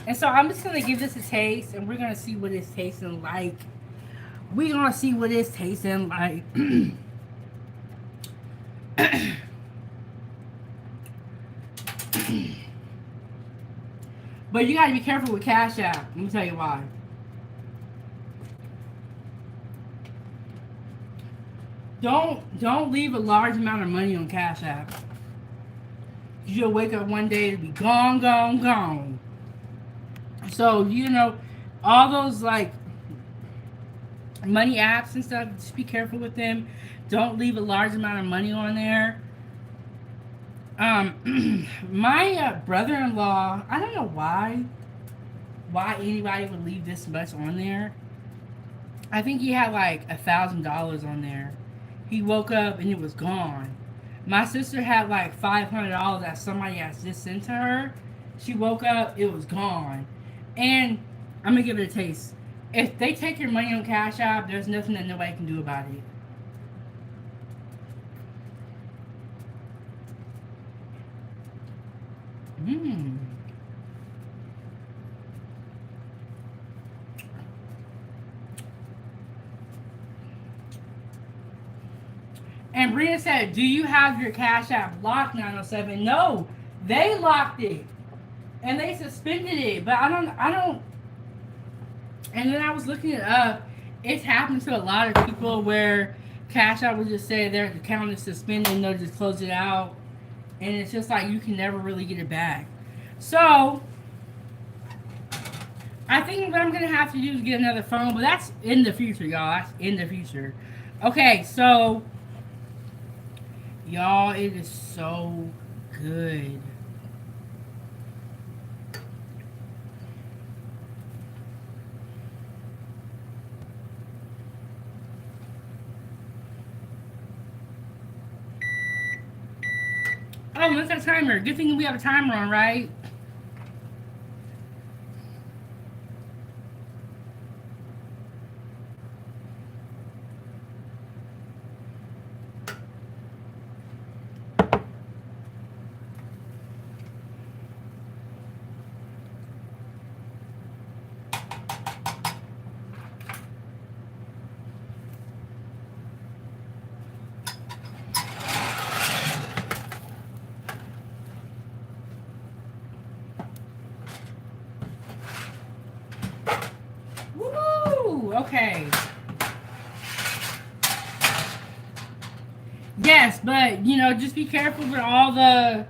S1: And so I'm just going to give this a taste, and we're going to see what it's tasting like. We're going to see what it's tasting like. But you gotta be careful with Cash App. Let me tell you why. Don't leave a large amount of money on Cash App. You'll wake up one day to be gone, gone, gone. So all those like money apps and stuff. Just be careful with them. Don't leave a large amount of money on there. My brother-in-law, I don't know why anybody would leave this much on there. I think he had like $1,000 on there. He woke up and it was gone. My sister had like $500 that somebody has just sent to her. She woke up, it was gone. And I'm gonna give it a taste. If they take your money on Cash App, there's nothing that nobody can do about it. Mmm. And Bria said, do you have your Cash App locked, 907? No, they locked it. And they suspended it. But I don't. And then I was looking it up. It's happened to a lot of people where Cash App will just say their account is suspended and they'll just close it out. And it's just like you can never really get it back. So I think what I'm gonna have to do is get another phone, but that's in the future, y'all. That's in the future. Okay, so y'all, it is so good. Oh, what's that timer? Good thing we have a timer on, right? Woo! Okay. Yes, but you know, just be careful with all the.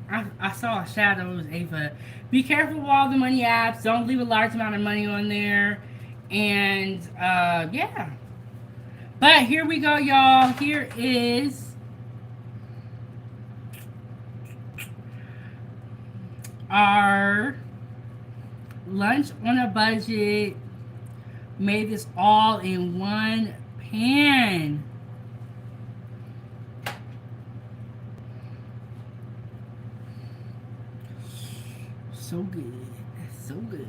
S1: I saw a shadow. It was Ava. Be careful with all the money apps. Don't leave a large amount of money on there. And yeah. But here we go, y'all. Here is our lunch on a budget. Made this all in one pan. So good. So good.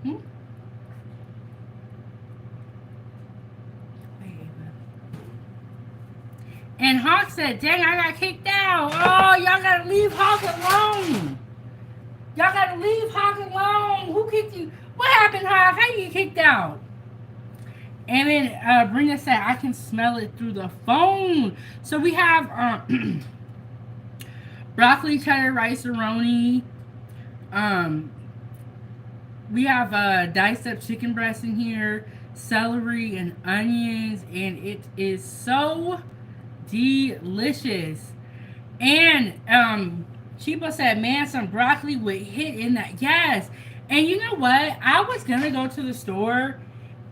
S1: Hmm? And Hawk said, dang, I got kicked out. Oh, y'all gotta leave Hawk alone. Y'all gotta leave Hawk alone. Who kicked you? What happened, Hawk? How you get kicked out? And then Brenda said, I can smell it through the phone. So we have broccoli, cheddar, rice, and Roni. Um, we have diced up chicken breast in here, celery, and onions. And it is so delicious. And Chiba said, man, some broccoli would hit in that. Yes. And you know what? I was going to go to the store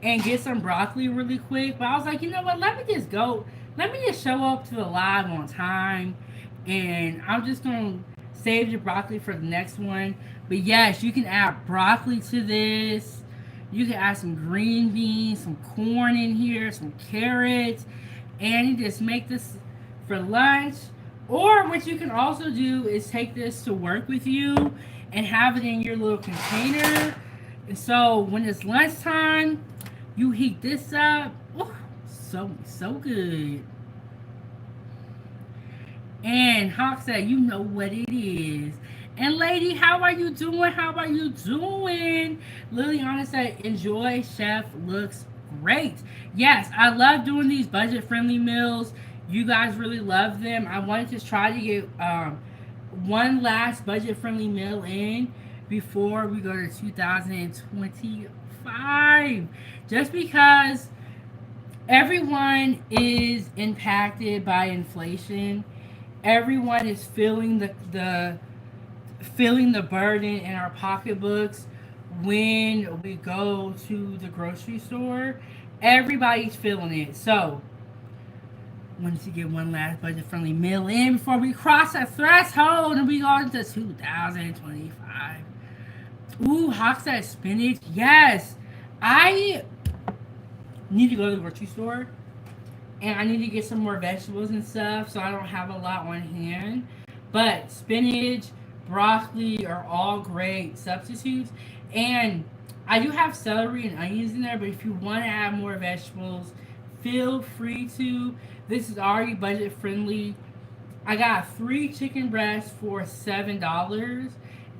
S1: and get some broccoli really quick. But I was like, you know what? Let me just go. Let me just show up to the live on time. And I'm just going to save the broccoli for the next one. But yes, you can add broccoli to this. You can add some green beans, some corn in here, some carrots. And you just make this for lunch. Or what you can also do is take this to work with you and have it in your little container. And so when it's lunchtime, you heat this up. Ooh, so good. And Hawk said, you know what it is. And lady, how are you doing? How are you doing? Liliana said, enjoy, chef, looks great. Yes, I love doing these budget friendly meals. You guys really love them. I wanted to try to get one last budget friendly meal in before we go to 2025. Just because everyone is impacted by inflation. Everyone is feeling the feeling the burden in our pocketbooks when we go to the grocery store. Everybody's feeling it. So wanted to get one last budget friendly meal in before we cross that threshold and we go into 2025. Ooh, Hawk said spinach. Yes. I need to go to the grocery store and I need to get some more vegetables and stuff so I don't have a lot on hand. But spinach, broccoli are all great substitutes. And I do have celery and onions in there, but if you want to add more vegetables, feel free to. This is already budget friendly. I got 3 chicken breasts for $7,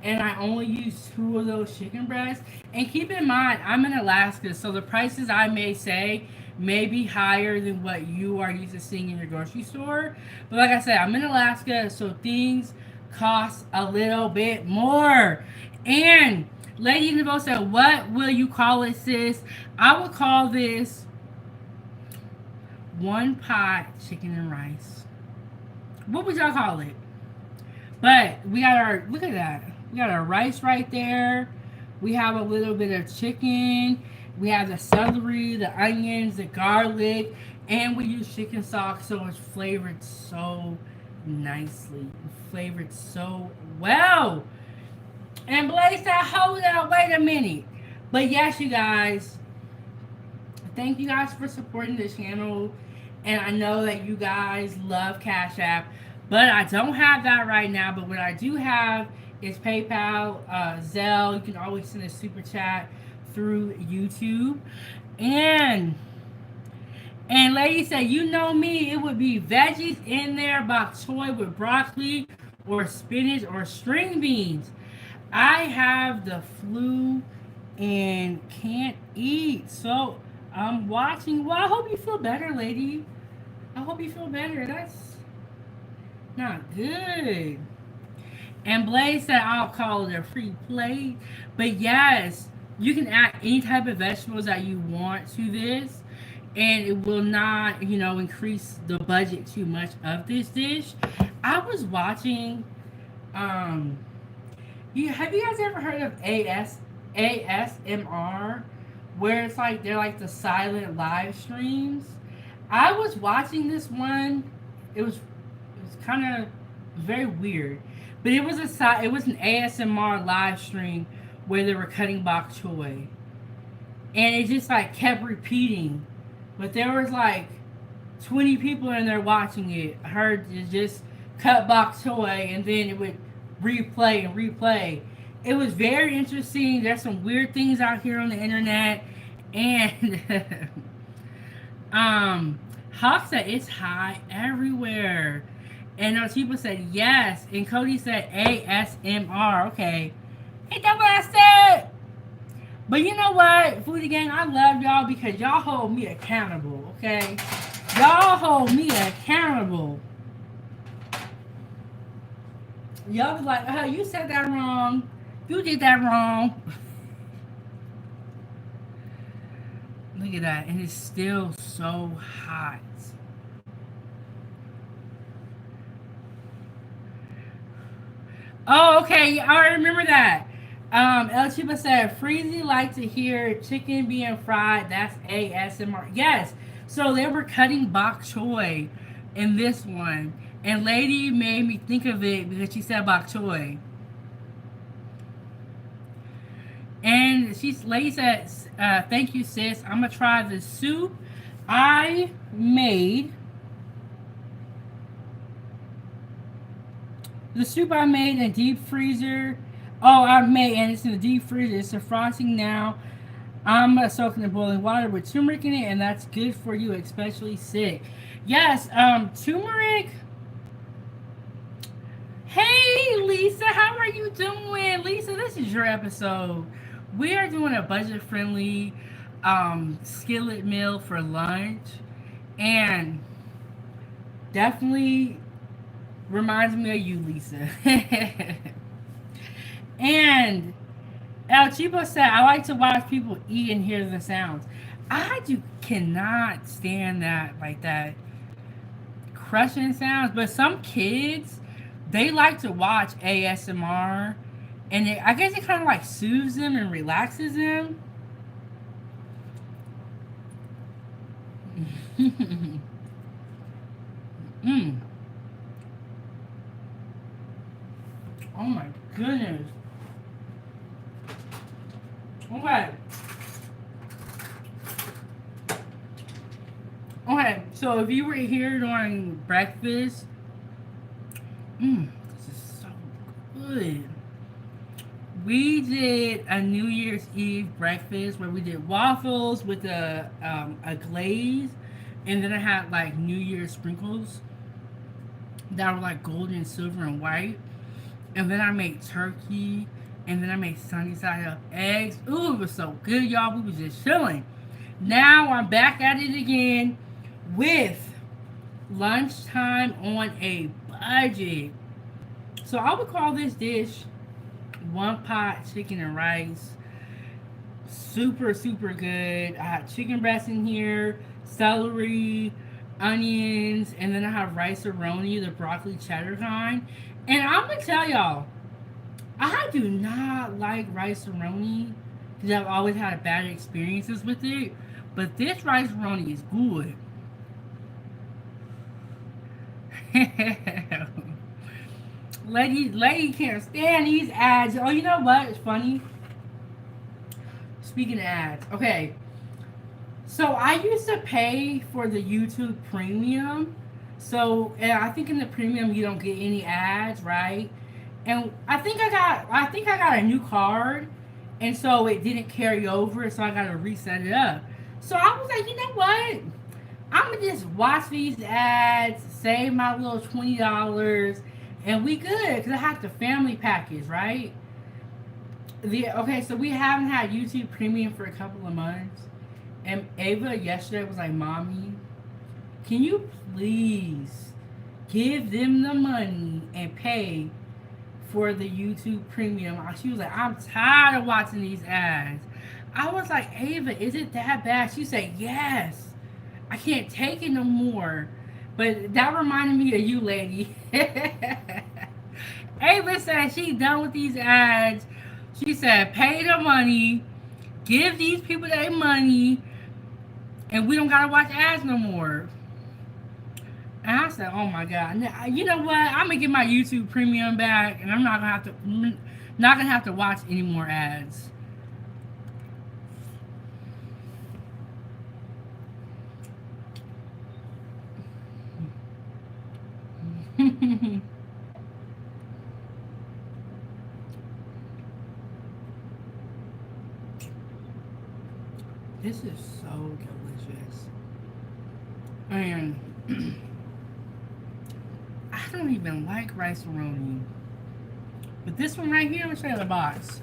S1: and I only used 2 of those chicken breasts. And keep in mind, I'm in Alaska, so the prices I may say may be higher than what you are used to seeing in your grocery store. But like I said, I'm in Alaska, so things cost a little bit more. And Lady Nebo said, what will you call it, sis? I would call this one pot chicken and rice. What would y'all call it? But we got our, look at that. We got our rice right there. We have a little bit of chicken. We have the celery, the onions, the garlic, and we use chicken stock so it's flavored so nicely. Flavored so well. And Blaze said, hold up, wait a minute. But yes, you guys, thank you guys for supporting the channel. And I know that you guys love Cash App, but I don't have that right now. But what I do have is PayPal, Zelle. You can always send a super chat through YouTube. And lady said, you know me, it would be veggies in there, bok choy with broccoli or spinach or string beans. I have the flu and can't eat. So I'm watching. Well, I hope you feel better, lady. I hope you feel better. That's not good. And Blaze said, I'll call it a free plate. But yes, you can add any type of vegetables that you want to this. And it will not, increase the budget too much of this dish. I was watching, um, have you guys ever heard of ASMR? Where it's like they're like the silent live streams. I was watching this one. It was kind of very weird, but it was an ASMR live stream where they were cutting bok choy, and it just like kept repeating. But there was like 20 people in there watching it. I heard it just cut bok choy, and then it would replay and replay. It was very interesting. There's some weird things out here on the internet, and Hawk said it's high everywhere, and those people said yes, and Cody said ASMR. Okay, ain't that what I said? But you know what, Foodie Gang, I love y'all because y'all hold me accountable. Okay, y'all hold me accountable. Y'all be like, oh, you said that wrong. You did that wrong. Look at that. And it's still so hot. Oh, okay. I remember that. El Chiba said, Freezy like to hear chicken being fried. That's ASMR. Yes. So they were cutting bok choy in this one. And Lady made me think of it because she said bok choy. And Lady said, thank you, sis. I'm going to try the soup I made. The soup I made in deep freezer. Oh, I made, and it's in the deep freezer. It's defrosting now. I'm soaking in boiling water with turmeric in it, and that's good for you, especially sick. Yes, turmeric. Hey, Lisa, how are you doing? Lisa, this is your episode. We are doing a budget-friendly skillet meal for lunch, and definitely reminds me of you, Lisa. And El Chipo said, I like to watch people eat and hear the sounds. Cannot stand that, like that crushing sounds. But some kids, they like to watch ASMR, and I guess it kind of like soothes them and relaxes them. Mm. Oh my goodness. Okay. Okay, so if you were here during breakfast, this is so good. We did a New Year's Eve breakfast where we did waffles with a glaze, and then I had like New Year's sprinkles that were like golden, silver, and white. And then I made turkey, and then I made sunny side up eggs. Ooh, it was so good, y'all. We was just chilling. Now I'm back at it again with lunchtime on a budget. So I would call this dish one pot chicken and rice. Super, super good. I had chicken breast in here, celery, onions, and then I have rice Roni, the broccoli cheddar kind. And I'm gonna tell y'all, I do not like rice Roni because I've always had bad experiences with it. But this rice Roni is good. Lady can't stand these ads. Oh, you know what? It's funny. Speaking of ads, okay. So I used to pay for the YouTube Premium. So and I think in the Premium you don't get any ads, right? And I think I got a new card, and so it didn't carry over, so I got to reset it up. So I was like, you know what? I'm gonna just watch these ads, save my little $20, and we good because I have the family package, right? Okay, so we haven't had YouTube Premium for a couple of months, and Ava yesterday was like, "Mommy, can you please give them the money and pay for the YouTube Premium?" She was like, "I'm tired of watching these ads." I was like, "Ava, is it that bad?" She said, "Yes. I can't take it no more." But that reminded me of you, lady. Ava said she's done with these ads. She said, "Pay the money, give these people their money, and we don't gotta watch ads no more." And I said, "Oh my god! Now, you know what? I'm gonna get my YouTube Premium back, and I'm not gonna have to watch any more ads." This is so delicious, and I don't even like rice roni. But this one right here, let me show you the box.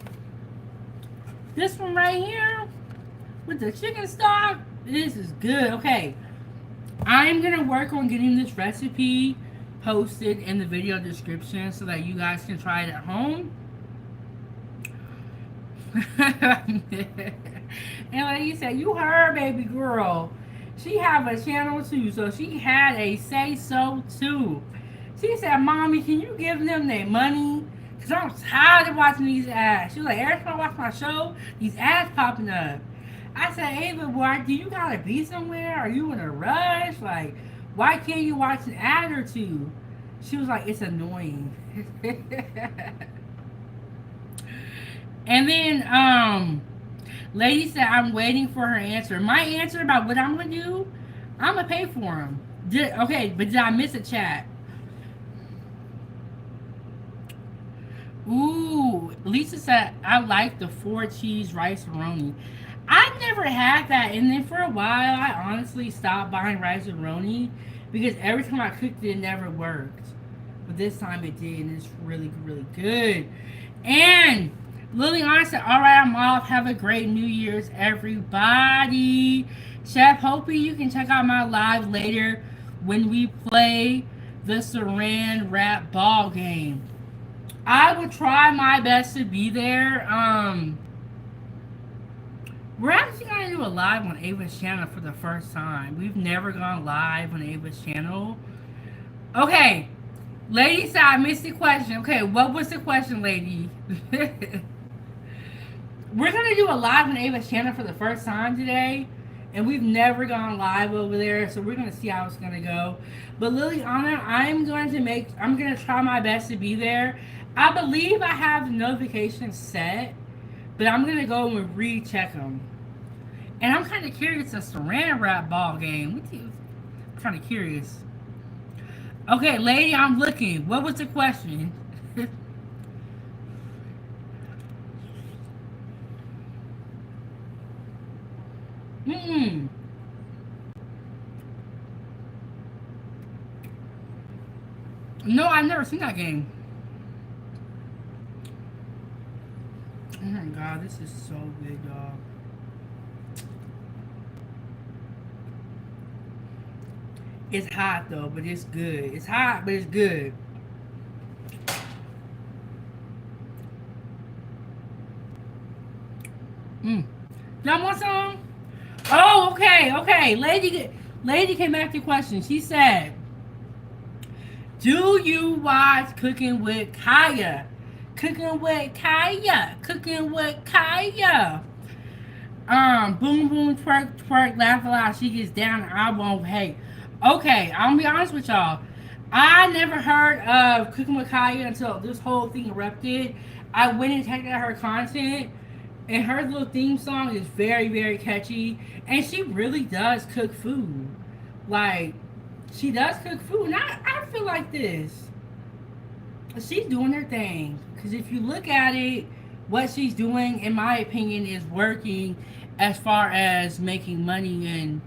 S1: This one right here with the chicken stock, this is good. Okay, I'm gonna work on getting this recipe posted in the video description so that you guys can try it at home. And like you said, you heard baby girl. She have a channel too, so she had a say so too. She said, "Mommy, can you give them their money? Cause I'm tired of watching these ads." She was like, "Every time I watch my show, these ads popping up." I said, "Ava, boy, do you gotta be somewhere? Are you in a rush? Like, why can't you watch an ad or two?" She was like, "It's annoying." And then lady said, "I'm waiting for her answer." My answer about what I'm gonna do, I'm gonna pay for them. Okay, but did I miss a chat? Ooh, Lisa said, "I like the 4 cheese rice roni." I never had that, and then for a while, I honestly stopped buying rice roni because every time I cooked it, it never worked. But this time it did, and it's really, really good. And Liliana said, "All right, I'm off. Have a great New Year's, everybody." Chef, hoping you can check out my live later when we play the Saran Wrap ball game. I will try my best to be there. We're actually going to do a live on Ava's channel for the first time. We've never gone live on Ava's channel. Okay, lady said I missed the question. Okay, what was the question, lady? We're going to do a live on Ava's channel for the first time today. And we've never gone live over there, so we're going to see how it's going to go. But Liliana, I'm going to try my best to be there. I believe I have the notifications set, but I'm going to go and recheck them. And I'm kind of curious, a Saran Wrap ball game. I'm kind of curious. Okay, lady, I'm looking. What was the question? Mm-mm. No, I've never seen that game. Oh my god, this is so good, y'all. It's hot though, but it's good. It's hot, but it's good. Mm. Y'all want some? Oh, okay, okay. Lady came back to the question. She said, do you watch Cooking with Kaya? Cooking with Kaya. Cooking with Kaya. Boom, boom, twerk, twerk, laugh a lot. She gets down, and I won't hate. Okay, I'm gonna be honest with y'all. I never heard of Cooking with Kaya until this whole thing erupted. I went and checked out her content, and her little theme song is very, very catchy. And she really does cook food. Like, she does cook food. And I feel like this. She's doing her thing. Because if you look at it, what she's doing, in my opinion, is working as far as making money and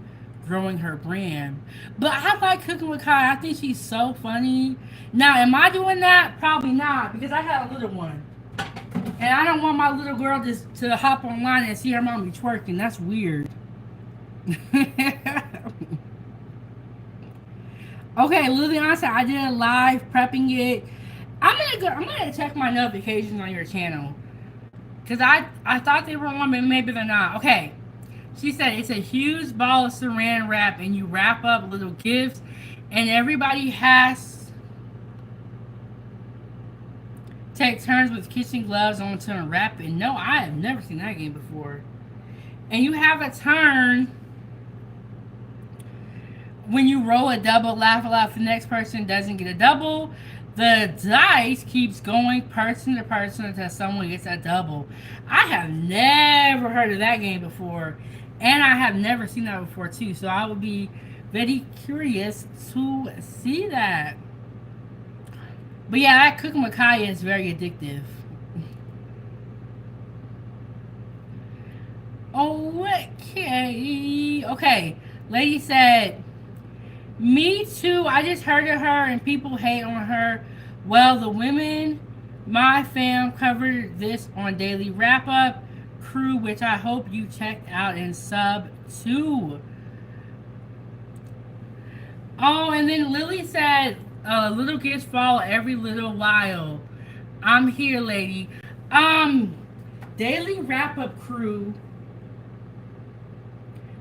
S1: growing her brand. But I like Cooking with Kai. I think she's so funny. Now, am I doing that? Probably not, because I had a little one. And I don't want my little girl to hop online and see her mommy twerking. That's weird. Okay, Liliana said I did a live prepping it. I'm gonna check my notifications on your channel. Cause I thought they were on, but maybe they're not. Okay. She said it's a huge ball of saran wrap and you wrap up little gifts and everybody has to take turns with kitchen gloves on to unwrap it. No, I have never seen that game before. And you have a turn when you roll a double, laugh a lot. If the next person doesn't get a double, the dice keeps going person to person until someone gets a double. I have never heard of that game before, and I have never seen that before too. So I would be very curious to see that. But yeah, that Cooking with Kaya is very addictive. Okay. Okay. Lady said, me too. I just heard of her and people hate on her. Well, the women, my fam, covered this on Daily Wrap Up Crew, which I hope you checked out and sub to. Oh, and then Lily said, little kids fall every little while. I'm here, lady. Daily Wrap Up Crew.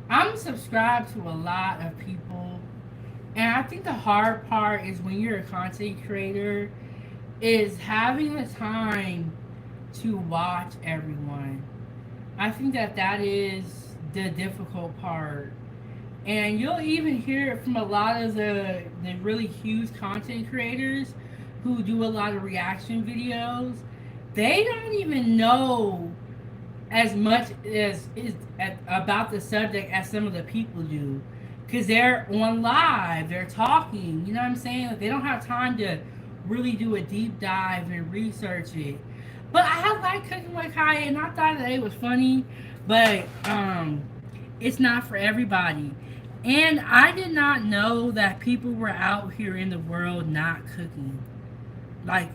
S1: I'm subscribed to a lot of people. And I think the hard part is when you're a content creator is having the time to watch everyone. I think that is the difficult part. And you'll even hear it from a lot of the really huge content creators who do a lot of reaction videos. They don't even know as much as is about the subject as some of the people do. Because they're on live, they're talking, you know what I'm saying? Like, they don't have time to really do a deep dive and research it. But I like Cooking with Kaya, and I thought that it was funny, but it's not for everybody. And I did not know that people were out here in the world not cooking. Like,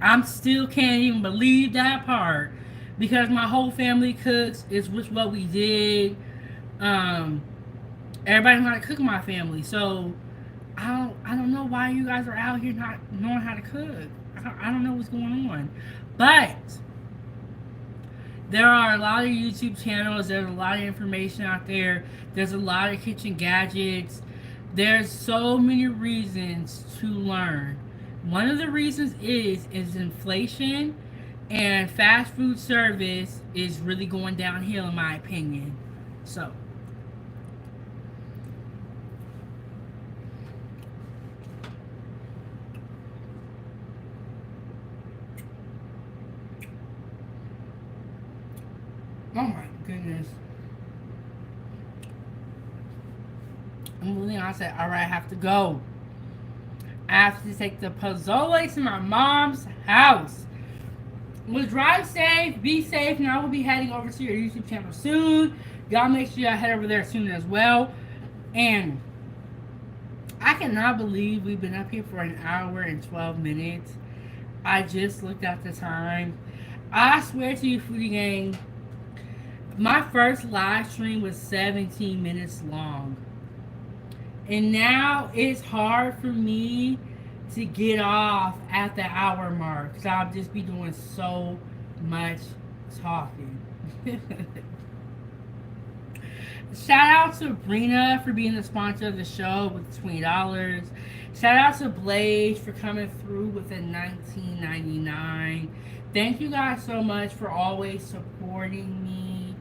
S1: I'm still can't even believe that part because my whole family cooks. It's which what we did. Everybody knows how to cook in my family, so I don't know why you guys are out here not knowing how to cook. I don't know what's going on, but there are a lot of YouTube channels. There's a lot of information out there. There's a lot of kitchen gadgets. There's so many reasons to learn. One of the reasons is inflation, and fast food service is really going downhill in my opinion. So oh my goodness. I'm moving on. I said, all right, I have to go. I have to take the pozole to my mom's house. Well, drive safe, be safe, and I will be heading over to your YouTube channel soon. Y'all make sure y'all head over there soon as well. And I cannot believe we've been up here for an hour and 12 minutes. I just looked at the time. I swear to you, Foodie Gang, my first live stream was 17 minutes long. And now it's hard for me to get off at the hour mark. So I'll just be doing so much talking. Shout out to Brina for being the sponsor of the show with $20. Shout out to Blaze for coming through with a $19.99. Thank you guys so much for always supporting me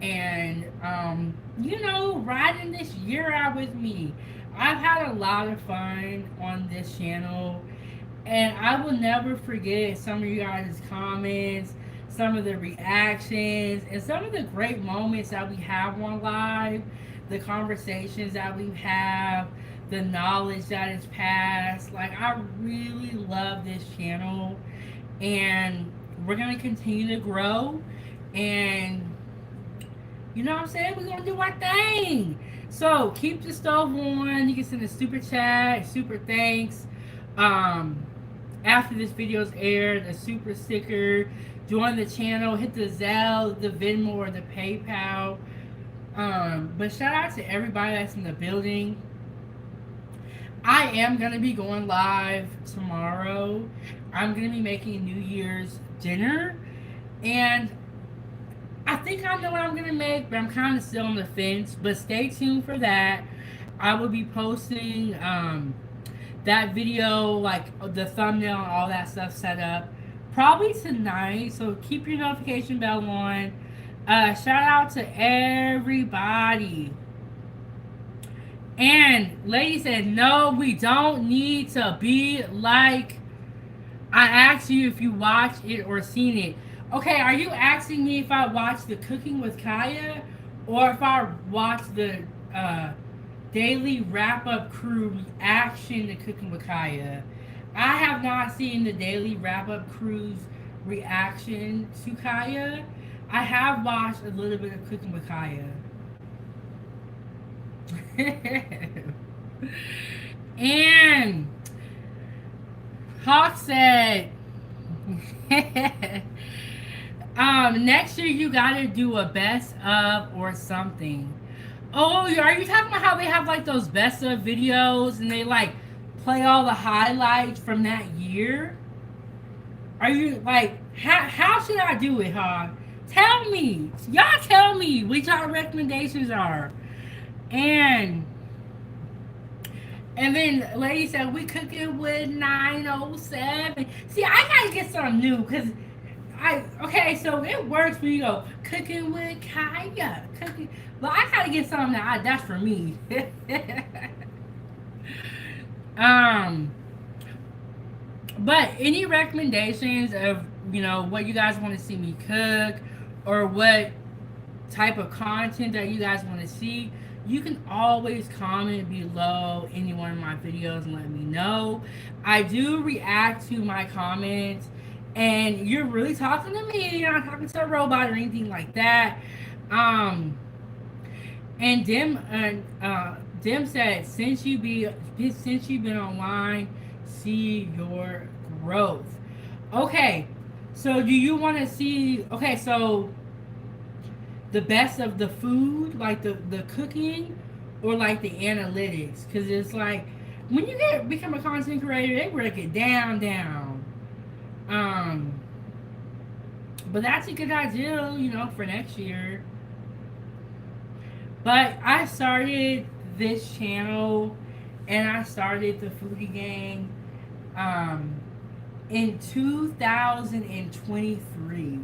S1: and riding this year out with me. I've had a lot of fun on this channel, and I will never forget some of you guys' comments, some of the reactions, and some of the great moments that we have on live, the conversations that we have, the knowledge that is passed. Like, I really love this channel, and we're going to continue to grow. And you know what I'm saying? We're going to do our thing. So keep the stove on. You can send a super chat, super thanks. Um, After this video is aired, a super sticker. Join the channel. Hit the Zelle, the Venmo, or the PayPal. But shout out to everybody that's in the building. I am going to be going live tomorrow. I'm going to be making New Year's dinner. And I think I know what I'm gonna make, but I'm kind of still on the fence. But stay tuned for that. I will be posting that video, like the thumbnail and all that stuff set up, probably tonight. So keep your notification bell on. Shout out to everybody. And lady said, no, we don't need to be like. I asked you if you watched it or seen it. Okay, are you asking me if I watched the Cooking with Kaya or if I watched the daily wrap-up crew reaction to Cooking with Kaya? I have not seen the daily wrap-up crew's reaction to Kaya. I have watched a little bit of Cooking with Kaya. And Hawk said, next year you gotta do a best of or something. Oh, are you talking about how they have like those best of videos and they like play all the highlights from that year? Are you like, how should I do it, Hawk? Tell me. Y'all tell me what y'all recommendations are. And then lady said, we cooking with 907. See, I gotta get something new because so it works when you go cooking with Kaya. Cooking, but I gotta get something that's for me. um, but any recommendations of what you guys want to see me cook or what type of content that you guys want to see, you can always comment below any one of my videos and let me know. I do react to my comments, and you're really talking to me. You're not talking to a robot or anything like that. And Dim said, since you've been online, see your growth. Okay, so do you want to see? Okay, so the best of the food, like the cooking, or like the analytics, because it's like when you become a content creator, they break it down. But that's a good idea, for next year. But I started this channel and I started the Foodie Gang in 2023.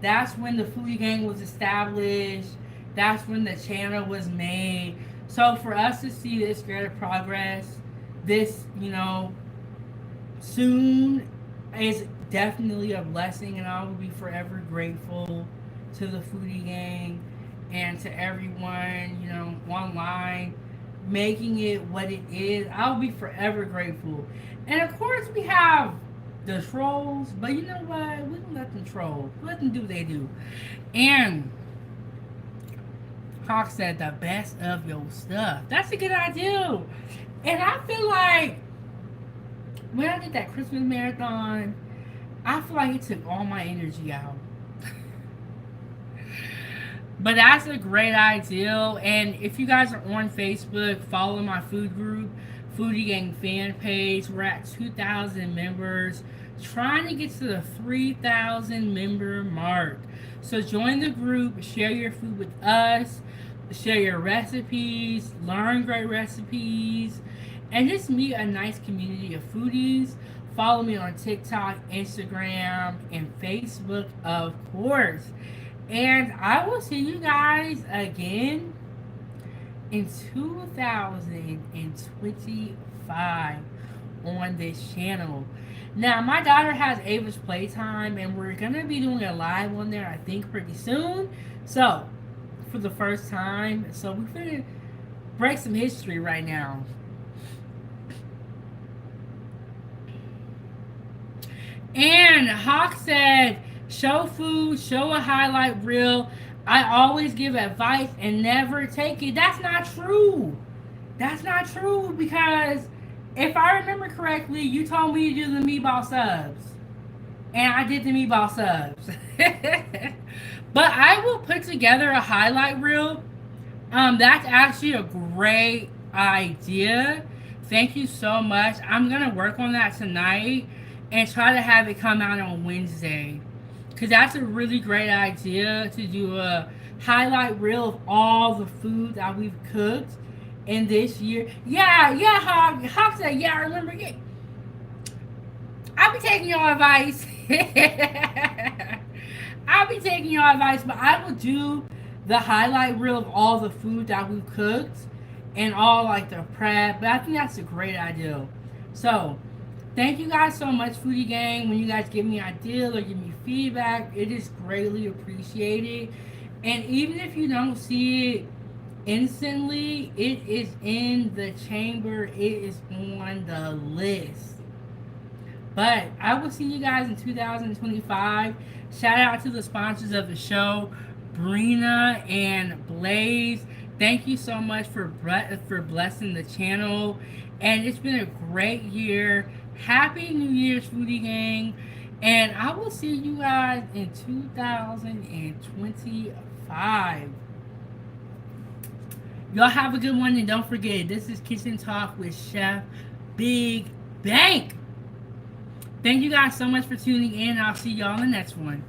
S1: That's when the Foodie Gang was established. That's when the channel was made. So for us to see this greater progress, this, soon, is definitely a blessing, and I will be forever grateful to the Foodie Gang and to everyone, online, making it what it is. I'll be forever grateful. And of course, we have the trolls, but you know what? We don't let them troll. Let them do what they do. And Hawk said the best of your stuff. That's a good idea. And I feel like when I did that Christmas marathon, I feel like it took all my energy out. But that's a great idea. And if you guys are on Facebook, follow my food group, Foodie Gang fan page. We're at 2,000 members, trying to get to the 3,000 member mark. So join the group, share your food with us, share your recipes, learn great recipes, and just meet a nice community of foodies. Follow me on TikTok, Instagram, and Facebook, of course. And I will see you guys again in 2025 on this channel. Now, my daughter has Ava's Playtime, and we're going to be doing a live on there, I think, pretty soon. So, for the first time. So, we're going to break some history right now. And Hawk said, show food, show a highlight reel. I always give advice and never take it. That's not true. That's not true because if I remember correctly, you told me to do the meatball subs. And I did the meatball subs. But I will put together a highlight reel. That's actually a great idea. Thank you so much. I'm going to work on that tonight and try to have it come out on Wednesday. Because that's a really great idea to do a highlight reel of all the food that we've cooked in this year. Yeah, Hawk. Hawk said, yeah, I remember. Yeah. I'll be taking your advice. I'll be taking your advice, but I will do the highlight reel of all the food that we've cooked and all like the prep. But I think that's a great idea. So, thank you guys so much, Foodie Gang. When you guys give me ideas or give me feedback, it is greatly appreciated. And even if you don't see it instantly, it is in the chamber. It is on the list. But I will see you guys in 2025. Shout out to the sponsors of the show, Brina and Blaze. Thank you so much for blessing the channel. And it's been a great year. Happy New Year's, Foodie Gang. And I will see you guys in 2025. Y'all have a good one. And don't forget, this is Kitchen Talk with Chef Big Bank. Thank you guys so much for tuning in. I'll see y'all in the next one.